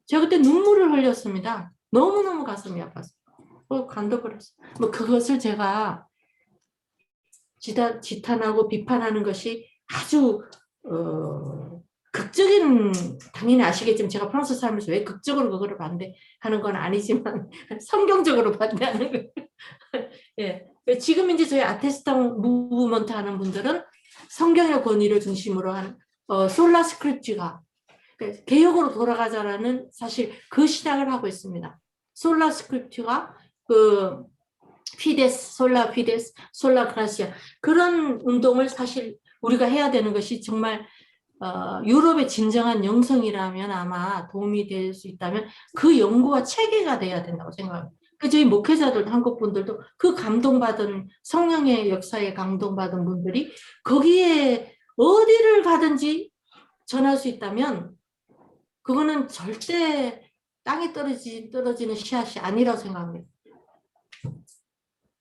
제가 그때 눈물을 흘렸습니다. 너무너무 가슴이 아팠어요. 간둬버렸어요. 뭐 그것을 제가 지탄하고 비판하는 것이 아주 극적인 당연히 아시겠지만 제가 프랑스 살면서 왜 극적으로 그거를 반대하는 건 아니지만 성경적으로 반대하는 거예요. 예. 지금 이제 저희 아테스탕 무브먼트 하는 분들은 성경의 권위를 중심으로 한 솔라 스크립트가 개혁으로 돌아가자라는 사실 그 신학을 하고 있습니다. 솔라 스크립트가 그 피데스, 솔라 피데스, 솔라 그라시아 그런 운동을 사실 우리가 해야 되는 것이 정말 유럽의 진정한 영성이라면 아마 도움이 될 수 있다면 그 연구와 체계가 돼야 된다고 생각합니다. 저희 목회자들 한국 분들도 그 감동받은 성령의 역사에 감동받은 분들이 거기에 어디를 가든지 전할 수 있다면 그거는 절대 땅에 떨어지는 씨앗이 아니라고 생각합니다.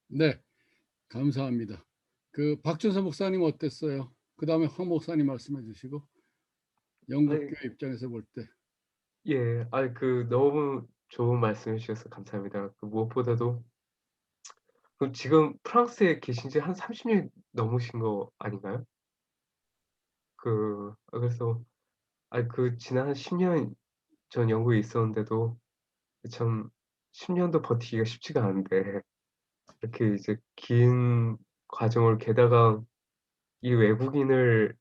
네, 감사합니다. 그 박준서 목사님 어땠어요? 그 다음에 황 목사님 말씀해 주시고 영국교회 입장에서 볼 때. 예, 너무 좋은 말씀 해주셔서 감사합니다. 무엇보다도 지금 프랑스에 계신 지 한 30년 넘으신 거 아닌가요? 그래서 지난 한 10년 전 영국에 있었는데도 참 10년도 버티기가 쉽지가 않은데 이렇게 이제 긴 과정을 게다가 이 외국인을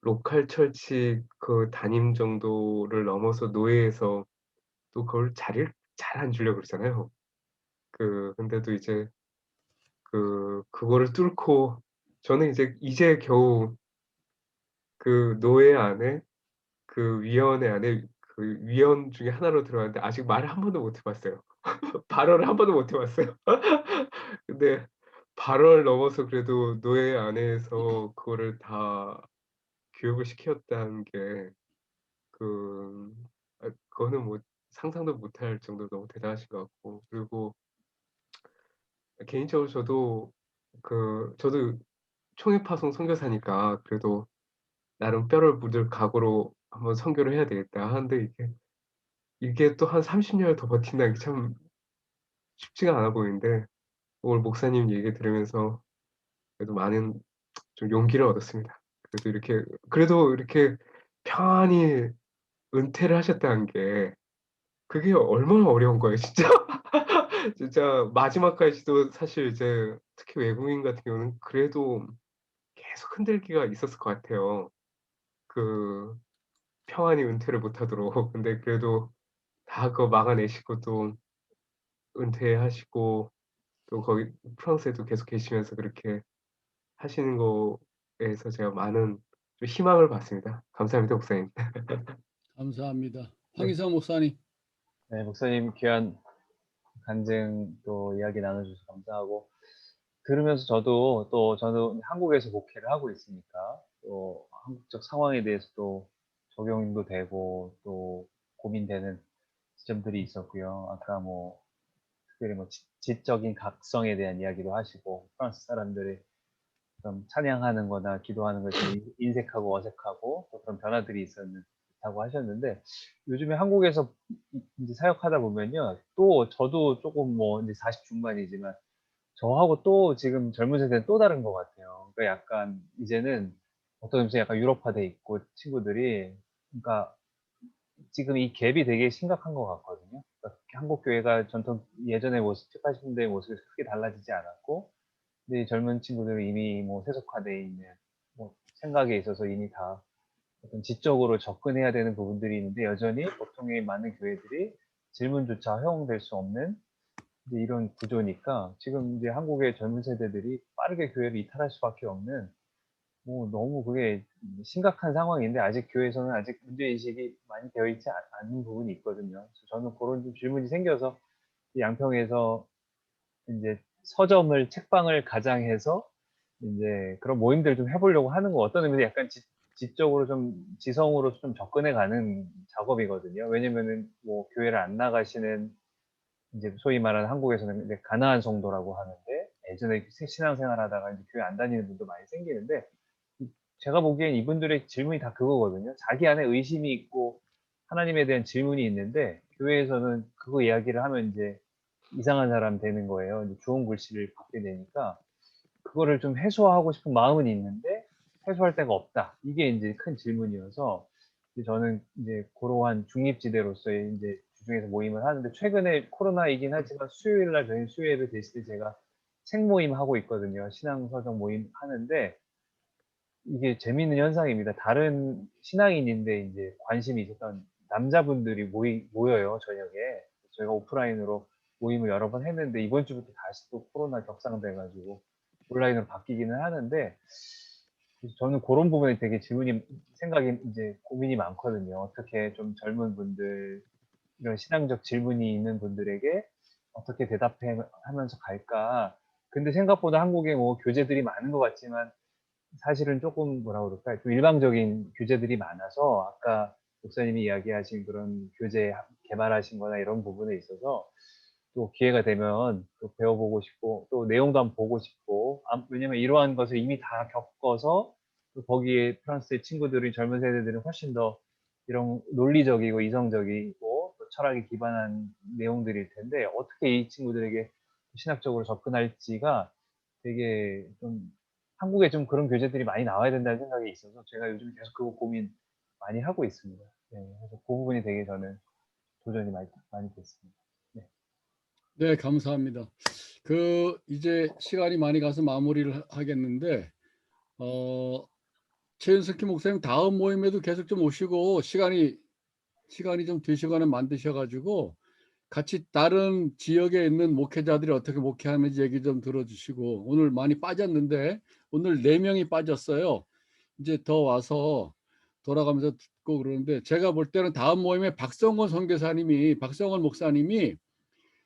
로컬 철치 그 담임 정도를 넘어서 노예에서 또 그걸 자리를 잘 안 주려고 그러잖아요. 근데도 이제 그거를 뚫고 저는 이제 겨우 노회 안에 위원회 안에 위원 중에 하나로 들어갔는데 아직 말을 한 번도 못 해 봤어요. 발언을 한 번도 못 해 봤어요. 근데 발언을 넘어서 그래도 노예 안에서 그거를 다 교육을 시켰다는 게 그 그거는 뭐 상상도 못할 정도로 너무 대단하신 것 같고, 그리고 개인적으로 저도 총회파송 선교사니까 그래도 나름 뼈를 묻을 각오로 '한번 선교를 해야 되겠다.' 하는데 이게 또 한 30 년을 더 버틴다는 게 참 쉽지가 않아 보이는데, 오늘 목사님 얘기 들으면서 그래도 많은 좀 용기를 얻었습니다. 그래도 이렇게 평안히 은퇴를 하셨다는 게 그게 얼마나 어려운 거예요 진짜. 진짜 마지막까지도 사실 이제 특히 외국인 같은 경우는 그래도 계속 흔들기가 있었을 것 같아요. 그 평안히 은퇴를 못 하도록. 근데 그래도 다 그거 막아내시고 또 은퇴하시고 또 거기 프랑스에도 계속 계시면서 그렇게 하시는 거에서 제가 많은 좀 희망을 받습니다. 감사합니다, 목사님. 감사합니다. 네. 황희사 목사님. 네, 목사님 귀한 간증 또 이야기 나눠주셔서 감사하고, 들으면서 저는 한국에서 목회를 하고 있으니까 또 한국적 상황에 대해서 또 적용도 되고 또 고민되는 지점들이 있었고요. 아까 뭐 특별히 뭐 지적인 각성에 대한 이야기도 하시고, 프랑스 사람들이 좀 찬양하는 거나 기도하는 것이 인색하고 어색하고 또 그런 변화들이 있었다고 하셨는데, 요즘에 한국에서 이제 사역하다 보면요, 또 저도 조금 뭐 이제 40 중반이지만 저하고 또 지금 젊은 세대는 또 다른 것 같아요. 그러니까 약간 이제는 어떤 점에서 약간 유럽화돼 있고 친구들이, 그러니까 지금 이 갭이 되게 심각한 것 같거든요. 그러니까 한국 교회가 전통 예전의 모습, 7, 80년대의 모습에서 크게 달라지지 않았고, 근데 이 젊은 친구들은 이미 뭐 세속화돼 있는 뭐 생각에 있어서 이미 다 어떤 지적으로 접근해야 되는 부분들이 있는데, 여전히 보통의 많은 교회들이 질문조차 허용될 수 없는 이제 이런 구조니까 지금 이제 한국의 젊은 세대들이 빠르게 교회를 이탈할 수밖에 없는, 뭐 너무 그게 심각한 상황인데, 아직 교회에서는 아직 문제인식이 많이 되어 있지 않은 부분이 있거든요. 그래서 저는 그런 좀 질문이 생겨서 이 양평에서 이제 서점을, 책방을 가장해서 이제 그런 모임들을 좀 해보려고 하는 거, 어떤 의미에서 약간 지적으로 좀 지성으로 좀 접근해 가는 작업이거든요. 왜냐면은 뭐 교회를 안 나가시는 이제 소위 말하는 한국에서는 이제 가나안 성도라고 하는데, 예전에 신앙생활 하다가 이제 교회 안 다니는 분도 많이 생기는데, 제가 보기엔 이분들의 질문이 다 그거거든요. 자기 안에 의심이 있고 하나님에 대한 질문이 있는데, 교회에서는 그거 이야기를 하면 이제 이상한 사람 되는 거예요. 이제 주홍 글씨를 받게 되니까 그거를 좀 해소하고 싶은 마음은 있는데 해소할 데가 없다. 이게 이제 큰 질문이어서, 이제 저는 이제 그러한 중립지대로서의 이제 주중에서 모임을 하는데, 최근에 코로나이긴 하지만 수요일 날 저희 수요예배 됐을 때 제가 책 모임 하고 있거든요. 신앙서적 모임 하는데, 이게 재미있는 현상입니다. 다른 신앙인인데 이제 관심이 있었던 남자분들이 모여요, 저녁에. 저희가 오프라인으로 모임을 여러 번 했는데, 이번 주부터 다시 또 코로나 격상돼가지고 온라인으로 바뀌기는 하는데, 그래서 저는 그런 부분에 되게 생각이, 이제 고민이 많거든요. 어떻게 좀 젊은 분들, 이런 신앙적 질문이 있는 분들에게 어떻게 대답해 하면서 갈까. 근데 생각보다 한국에 뭐 교재들이 많은 것 같지만, 사실은 조금 뭐라 그럴까, 좀 일방적인 교재들이 많아서 아까 목사님이 이야기하신 그런 교재 개발하신 거나 이런 부분에 있어서 또 기회가 되면 또 배워보고 싶고, 또 내용도 한번 보고 싶고, 왜냐면 이러한 것을 이미 다 겪어서 또 거기에 프랑스의 친구들이, 젊은 세대들은 훨씬 더 이런 논리적이고 이성적이고 또 철학에 기반한 내용들일 텐데, 어떻게 이 친구들에게 신학적으로 접근할지가 되게 좀, 한국에 좀 그런 교재들이 많이 나와야 된다는 생각이 있어서 제가 요즘 계속 그거 고민 많이 하고 있습니다. 네, 그래서 그 부분이 되게 저는 도전이 많이 됐습니다. 네. 네, 감사합니다. 이제 시간이 많이 가서 마무리를 하겠는데, 최윤석희 목사님 다음 모임에도 계속 좀 오시고, 시간이 시간이 좀 되시거나 만드셔 가지고 같이 다른 지역에 있는 목회자들이 어떻게 목회하는지 얘기 좀 들어주시고, 오늘 많이 빠졌는데 오늘 4명이 빠졌어요. 이제 더 와서 돌아가면서 듣고 그러는데, 제가 볼 때는 다음 모임에 박성원 목사님이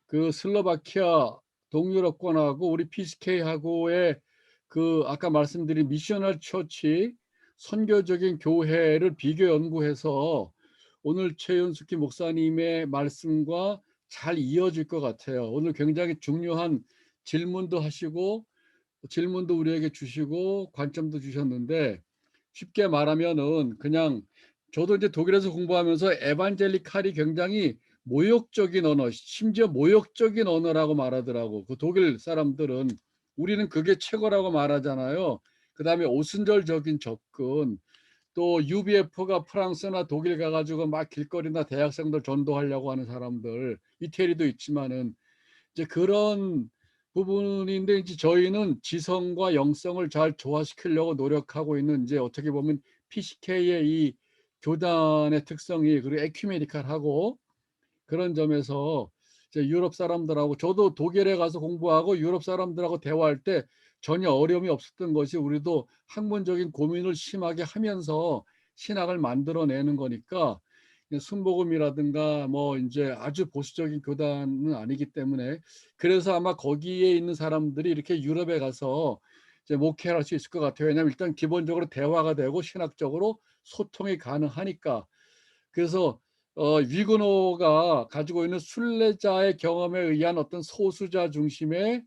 그 슬로바키아 동유럽권하고 우리 PCK하고의 그 아까 말씀드린 미셔널 처치 선교적인 교회를 비교 연구해서 오늘 최윤숙희 목사님의 말씀과 잘 이어질 것 같아요. 오늘 굉장히 중요한 질문도 하시고 질문도 우리에게 주시고 관점도 주셨는데, 쉽게 말하면은 그냥 저도 이제 독일에서 공부하면서 에반젤리칼이 굉장히 모욕적인 언어, 심지어 모욕적인 언어라고 말하더라고. 그 독일 사람들은 우리는 그게 최고라고 말하잖아요. 그다음에 오순절적인 접근, 또 UBF가 프랑스나 독일 가가지고 막 길거리나 대학생들 전도하려고 하는 사람들, 이태리도 있지만은 이제 그런 부분인데, 이제 저희는 지성과 영성을 잘 조화시키려고 노력하고 있는, 이제 어떻게 보면 PCK의 이 교단의 특성이 그리고 에큐메니칼하고 그런 점에서 이제 유럽 사람들하고, 저도 독일에 가서 공부하고 유럽 사람들하고 대화할 때 전혀 어려움이 없었던 것이, 우리도 학문적인 고민을 심하게 하면서 신학을 만들어내는 거니까, 순복음이라든가 뭐 이제 아주 보수적인 교단은 아니기 때문에, 그래서 아마 거기에 있는 사람들이 이렇게 유럽에 가서 이제 목회를 할 수 있을 것 같아요. 왜냐하면 일단 기본적으로 대화가 되고 신학적으로 소통이 가능하니까. 그래서 위그노가 가지고 있는 순례자의 경험에 의한 어떤 소수자 중심의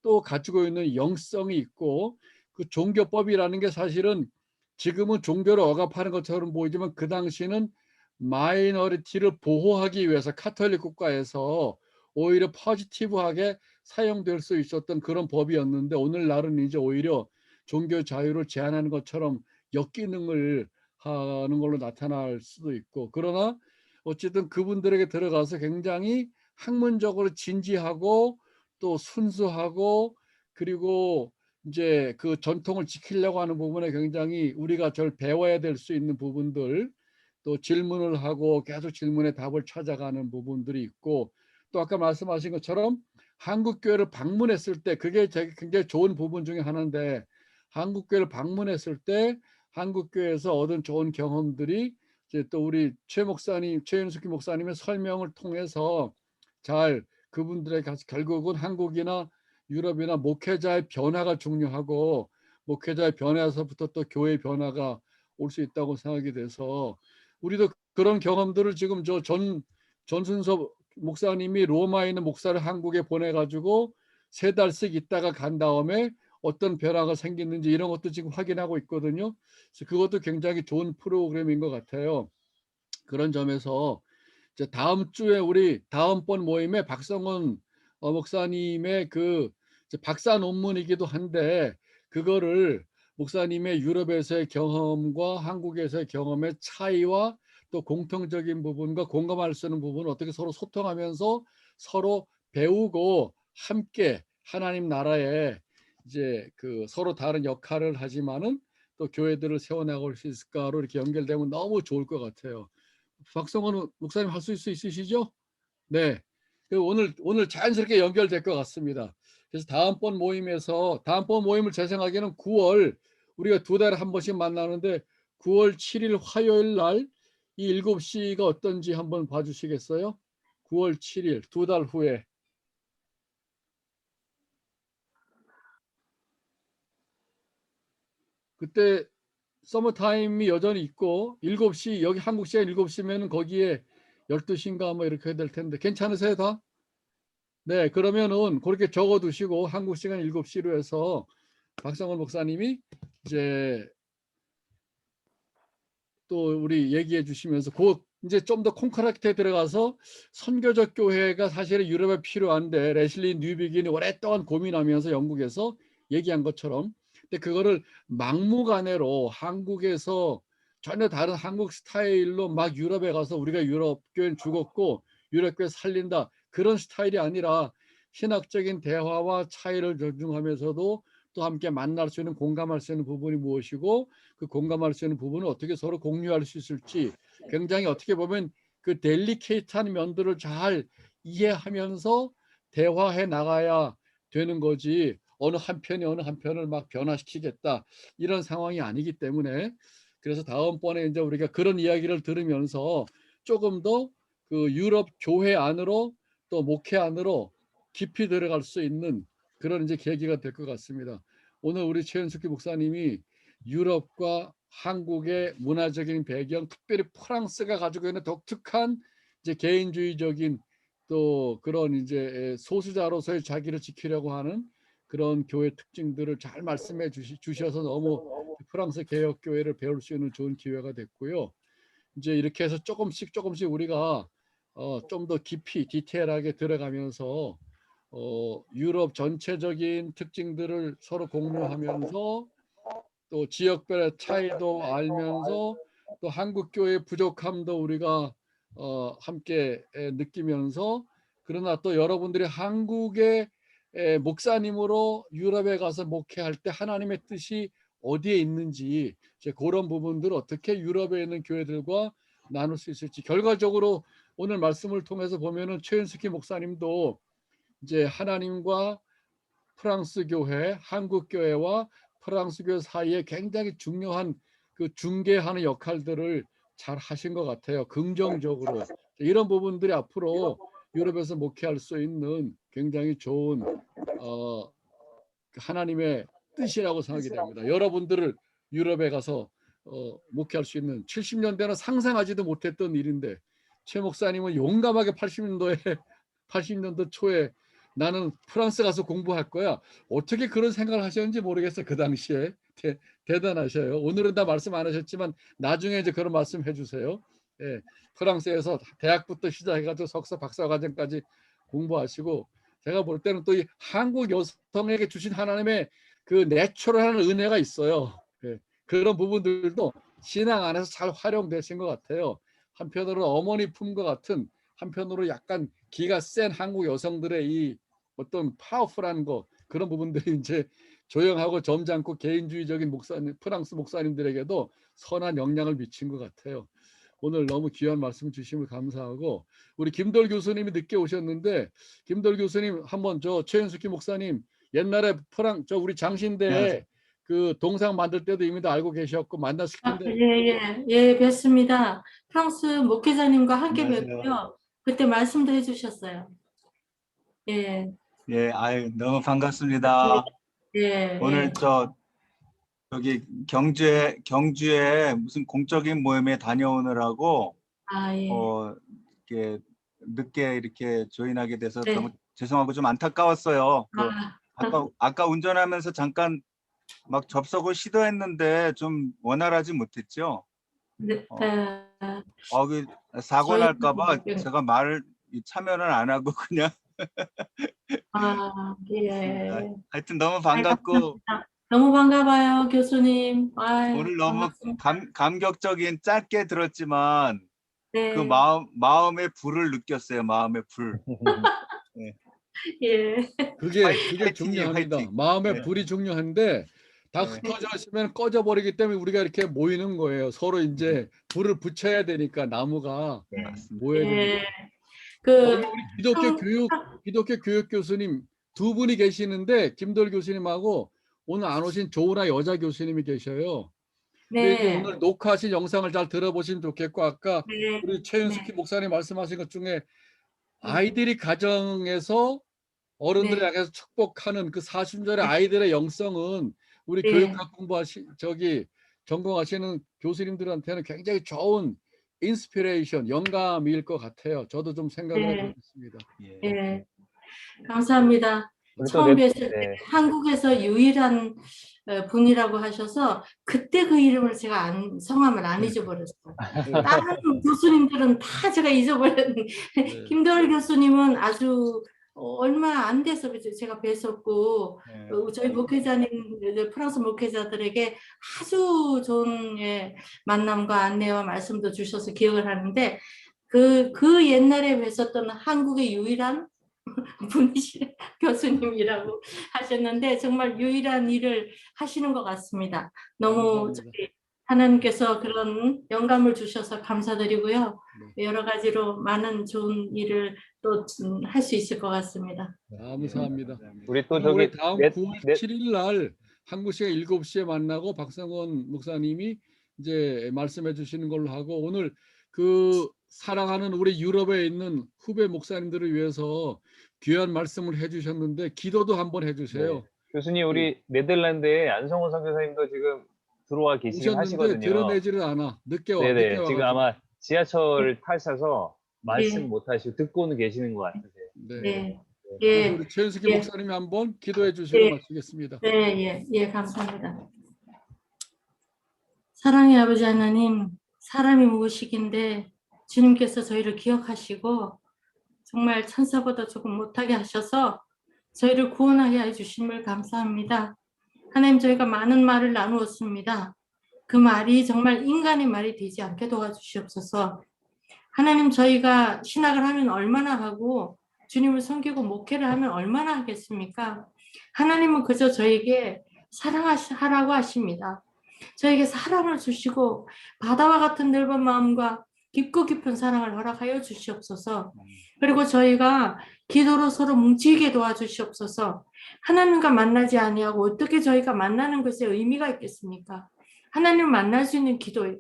또 가지고 있는 영성이 있고, 그 종교법이라는 게 사실은 지금은 종교를 억압하는 것처럼 보이지만 그 당시는 마이너리티를 보호하기 위해서 카톨릭 국가에서 오히려 포지티브하게 사용될 수 있었던 그런 법이었는데, 오늘날은 이제 오히려 종교 자유를 제한하는 것처럼 역기능을 하는 걸로 나타날 수도 있고, 그러나 어쨌든 그분들에게 들어가서 굉장히 학문적으로 진지하고 또 순수하고, 그리고 이제 그 전통을 지키려고 하는 부분에 굉장히 우리가 절 배워야 될 수 있는 부분들, 또 질문을 하고 계속 질문에 답을 찾아가는 부분들이 있고, 또 아까 말씀하신 것처럼 한국 교회를 방문했을 때, 그게 제가 굉장히 좋은 부분 중에 하나인데, 한국 교회를 방문했을 때 한국 교회에서 얻은 좋은 경험들이 이제 또 우리 최윤숙희 목사님의 설명을 통해서 잘 그분들에게 가서, 결국은 한국이나 유럽이나 목회자의 변화가 중요하고, 목회자의 변화에서부터 또 교회의 변화가 올 수 있다고 생각이 돼서, 우리도 그런 경험들을 지금 전순섭 목사님이 로마에 있는 목사를 한국에 보내가지고 3달씩 있다가 간 다음에 어떤 변화가 생겼는지 이런 것도 지금 확인하고 있거든요. 그래서 그것도 굉장히 좋은 프로그램인 것 같아요. 그런 점에서 이제 다음 주에 우리 다음번 모임에 박성원 목사님의 그 박사 논문이기도 한데, 그거를 목사님의 유럽에서의 경험과 한국에서의 경험의 차이와 또 공통적인 부분과 공감할 수 있는 부분을 어떻게 서로 소통하면서 서로 배우고 함께 하나님 나라에 이제 그 서로 다른 역할을 하지만은 또 교회들을 세워나갈 수 있을까로 이렇게 연결되면 너무 좋을 것 같아요. 박성원 목사님 할 수 있으시죠? 네. 오늘 자연스럽게 연결될 것 같습니다. 그래서 다음번 모임을 제 생각에는 9월, 우리가 2달에 한 번씩 만나는데 9월 7일 화요일 날 이 7시가 어떤지 한번 봐주시겠어요? 9월 7일 2달 후에. 그때 서머타임이 여전히 있고 7시, 여기 한국 시간 7시면은 거기에 12시인가 뭐 이렇게 될 텐데 괜찮으세요 다? 네, 그러면은 그렇게 적어 두시고 한국 시간 7시로 해서 박성원 목사님이 이제 또 우리 얘기해 주시면서 곧 이제 좀 더 콘크리트에 들어가서 선교적 교회가 사실은 유럽에 필요한데, 레슬리 뉴비긴이 오랫동안 고민하면서 영국에서 얘기한 것처럼, 근데 그거를 막무가내로 한국에서 전혀 다른 한국 스타일로 막 유럽에 가서 우리가 유럽 교회는 죽었고 유럽 교회 살린다, 그런 스타일이 아니라 신학적인 대화와 차이를 존중하면서도 또 함께 만날 수 있는, 공감할 수 있는 부분이 무엇이고, 그 공감할 수 있는 부분을 어떻게 서로 공유할 수 있을지, 굉장히 어떻게 보면 그 델리케이트한 면들을 잘 이해하면서 대화해 나가야 되는 거지, 어느 한편이 어느 한편을 막 변화시키겠다 이런 상황이 아니기 때문에, 그래서 다음번에 이제 우리가 그런 이야기를 들으면서 조금 더 그 유럽 교회 안으로 또 목회 안으로 깊이 들어갈 수 있는 그런 이제 계기가 될 것 같습니다. 오늘 우리 최은숙기 목사님이 유럽과 한국의 문화적인 배경, 특별히 프랑스가 가지고 있는 독특한 이제 개인주의적인 또 그런 이제 소수자로서의 자기를 지키려고 하는 그런 교회 특징들을 잘 말씀해 주셔서 너무 프랑스 개혁교회를 배울 수 있는 좋은 기회가 됐고요. 이제 이렇게 해서 조금씩 우리가 좀 더 깊이 디테일하게 들어가면서 유럽 전체적인 특징들을 서로 공유하면서 또 지역별의 차이도 알면서 또 한국 교회의 부족함도 우리가 함께 느끼면서, 그러나 또 여러분들이 한국의 목사님으로 유럽에 가서 목회할 때 하나님의 뜻이 어디에 있는지, 이제 그런 부분들 어떻게 유럽에 있는 교회들과 나눌 수 있을지, 결과적으로 오늘 말씀을 통해서 보면은 최은숙희 목사님도 이제 하나님과 프랑스 교회, 한국 교회와 프랑스 교회 사이에 굉장히 중요한 그 중개하는 역할들을 잘 하신 것 같아요. 긍정적으로. 이런 부분들이 앞으로 유럽에서 목회할 수 있는 굉장히 좋은 하나님의 뜻이라고 생각이 됩니다. 여러분들을 유럽에 가서 목회할 수 있는, 70년대는 상상하지도 못했던 일인데 최 목사님은 용감하게 80년도 초에 나는 프랑스 가서 공부할 거야. 어떻게 그런 생각을 하셨는지 모르겠어요. 그 당시에. 대단하셔요. 오늘은 다 말씀 안 하셨지만 나중에 이제 그런 말씀 해주세요. 예, 프랑스에서 대학부터 시작해가지고 석사 박사과정까지 공부하시고, 제가 볼 때는 또 이 한국 여성에게 주신 하나님의 그 내추럴한 은혜가 있어요. 예, 그런 부분들도 신앙 안에서 잘 활용되신 것 같아요. 한편으로 어머니 품과 같은, 한편으로 약간 기가 센 한국 여성들의 이 어떤 파워풀한 거, 그런 부분들이 이제 조용하고 점잖고 개인주의적인 목사님, 프랑스 목사님들에게도 선한 영향을 미친 것 같아요. 오늘 너무 귀한 말씀 주시면 감사하고, 우리 김돌 교수님이 늦게 오셨는데, 김돌 교수님 한번 저 최은숙희 목사님 옛날에 우리 장신대에 그 동상 만들 때도 이미 다 알고 계셨고 만났을 텐데. 예, 뵀습니다. 프랑스 목회자님과 함께 안녕하세요. 뵙고요. 그때 말씀도 해주셨어요. 예, 예, 아유, 너무 반갑습니다. 예, 오늘 여기 경주에 무슨 공적인 모임에 다녀오느라고 예. 이렇게 늦게 이렇게 조인하게 돼서 네. 너무 죄송하고 좀 안타까웠어요. 아, 아까 운전하면서 잠깐 막 접속을 시도했는데 좀 원활하지 못했죠. 네, 그 사고 날까봐 저희는- 제가 참여를 안 하고 그냥 예. 하여튼 너무 반갑고 너무 반가워요, 교수님. 아유, 오늘 너무 반갑습니다. 감격적인, 짧게 들었지만 네, 그 마음의 불을 느꼈어요. 마음의 불. 예. 그게 화이팅이에요, 중요합니다. 화이팅. 마음의 네. 불이 중요한데 다 네. 흩어져 있으면 꺼져버리기 때문에 우리가 이렇게 모이는 거예요. 서로 이제 불을 붙여야 되니까 나무가 맞습니다. 모여야 되니까. 예. 그, 우리 기독교 교육 교수님 두 분이 계시는데 김돌 교수님하고 오늘 안 오신 조은아 여자 교수님이 계셔요. 근데 이제 네. 오늘 녹화하신 영상을 잘 들어보시면 좋겠고, 아까 네. 우리 최윤숙희 목사님 말씀하신 것 중에 아이들이 가정에서 어른들이 네. 향해서 축복하는 그 사순절의 아이들의 영성은 우리 네. 교육학 전공하시는 교수님들한테는 굉장히 좋은 인스피레이션, 영감일 것 같아요. 저도 좀 생각을 네. 해보겠습니다. 예. 감사합니다. 우리 또 처음 네, 뵀을 때 네. 한국에서 유일한 분이라고 하셔서 그때 그 이름을 제가 성함을 안 잊어버렸어요. 다른 교수님들은 다 제가 잊어버렸는데 네. 김도월 교수님은 아주 얼마 안 돼서 제가 뵀었고 저희 목회자님, 프랑스 목회자들에게 아주 좋은 만남과 안내와 말씀도 주셔서 기억을 하는데 그 옛날에 뵀었던 한국의 유일한 분이시 교수님이라고 하셨는데 정말 유일한 일을 하시는 것 같습니다. 너무 감사합니다. 하나님께서 그런 영감을 주셔서 감사드리고요. 여러 가지로 많은 좋은 일을 또 할 수 있을 것 같습니다. 감사합니다. 우리 또 그럼 우리 저기 다음 9월 7일 날 한국 시간 7시에 만나고 박성원 목사님이 이제 말씀해 주시는 걸로 하고, 오늘 그 사랑하는 우리 유럽에 있는 후배 목사님들을 위해서 귀한 말씀을 해 주셨는데 기도도 한번 해 주세요. 네. 교수님, 우리 네덜란드에 안성호 선교사님도 지금 들어와 계시긴 오셨는데 하시거든요. 드러내지를 않아. 늦게 와. 네네. 늦게 지금 와가지고. 아마 지하철 타셔서 말씀 네. 못 하시고 듣고는 계시는 것 같으세요. 네. 네. 그래서 예. 우리 최은숙이 예. 목사님이 한번 기도해 주시고 예. 마치겠습니다. 네, 감사합니다. 사랑의 아버지 하나님, 사람이 무엇이긴데 주님께서 저희를 기억하시고 정말 천사보다 조금 못하게 하셔서 저희를 구원하게 해주심을 감사합니다. 하나님, 저희가 많은 말을 나누었습니다. 그 말이 정말 인간의 말이 되지 않게 도와주시옵소서. 하나님, 저희가 신학을 하면 얼마나 하고 주님을 섬기고 목회를 하면 얼마나 하겠습니까? 하나님은 그저 저에게 사랑하라고 하십니다. 저에게 사랑을 주시고 바다와 같은 넓은 마음과 깊고 깊은 사랑을 허락하여 주시옵소서. 그리고 저희가 기도로 서로 뭉치게 도와주시옵소서. 하나님과 만나지 아니하고 어떻게 저희가 만나는 것에 의미가 있겠습니까? 하나님을 만날 수 있는 기도에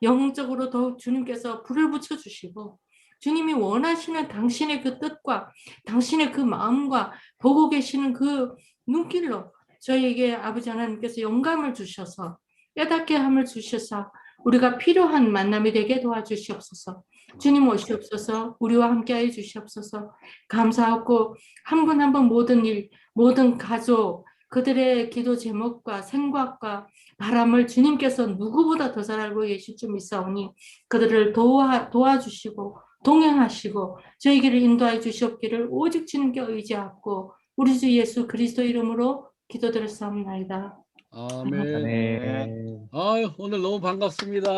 영적으로 더욱 주님께서 불을 붙여주시고 주님이 원하시는 당신의 그 뜻과 당신의 그 마음과 보고 계시는 그 눈길로 저희에게 아버지 하나님께서 영감을 주셔서 깨닫게 함을 주셔서 우리가 필요한 만남이 되게 도와주시옵소서. 주님 오시옵소서. 우리와 함께하여 주시옵소서. 감사하고 한 분 한 분 모든 일, 모든 가족, 그들의 기도 제목과 생각과 바람을 주님께서 누구보다 더 잘 알고 계실 줄 믿사오니 그들을 도와주시고 동행하시고 저희에게를 인도하여 주시옵기를 오직 주님께 의지하고 우리 주 예수 그리스도 이름으로 기도드렸사옵나이다. 아멘. 네. 아유, 오늘 너무 반갑습니다.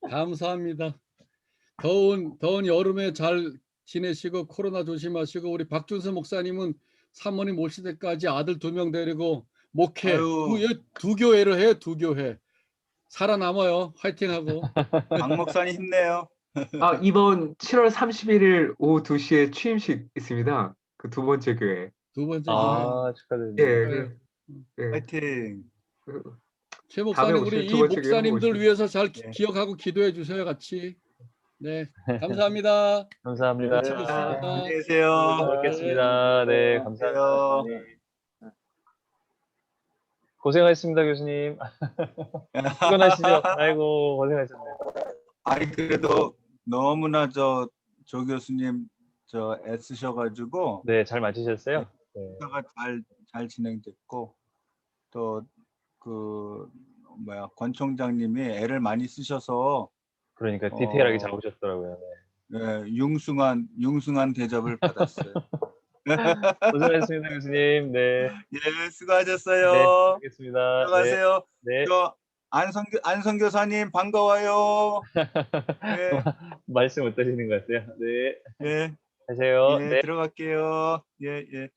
감사합니다. 더운 여름에 잘 지내시고 코로나 조심하시고, 우리 박준서 목사님은 사모님 오실 때까지 아들 2명 데리고 목회 두 교회를 해요. 2교회 살아남아요. 화이팅하고. 박 목사님 힘내요. 아, 이번 7월 31일 오후 2시에 취임식 있습니다. 그 2번째 교회. 2번째 교회. 아, 축하드립니다. 예, 예. 화이팅. 최 다음에 목사님, 우리 오실 이 2번째 교회 한번 목사님들 오시죠. 위해서 잘 네. 기억하고 기도해 주셔요, 같이. 네, 감사합니다. 감사합니다. 마치겠습니다. 안녕히 계세요. 또 뵙겠습니다. 네, 감사합니다. 안녕하세요. 네. 고생하셨습니다, 교수님. 피곤하시죠? 아이고, 고생하셨네요. 아니 그래도 너무나 조 교수님 애쓰셔가지고 네, 잘 마치셨어요? 네. 회사가 잘 진행됐고, 또 그 권 총장님이 애를 많이 쓰셔서 그러니까 디테일하게 잘 오셨더라고요. 네. 네, 융숭한 대접을 받았어요. 고생하셨습니다, 교수님. 네. 예, 수고하셨어요. 네, 알겠습니다. 들어가세요. 네. 저 안성 교사님 반가워요. 네, 말씀 어떠시는 것 같아요? 네. 예, 하세요. 예, 네. 들어갈게요. 예, 예.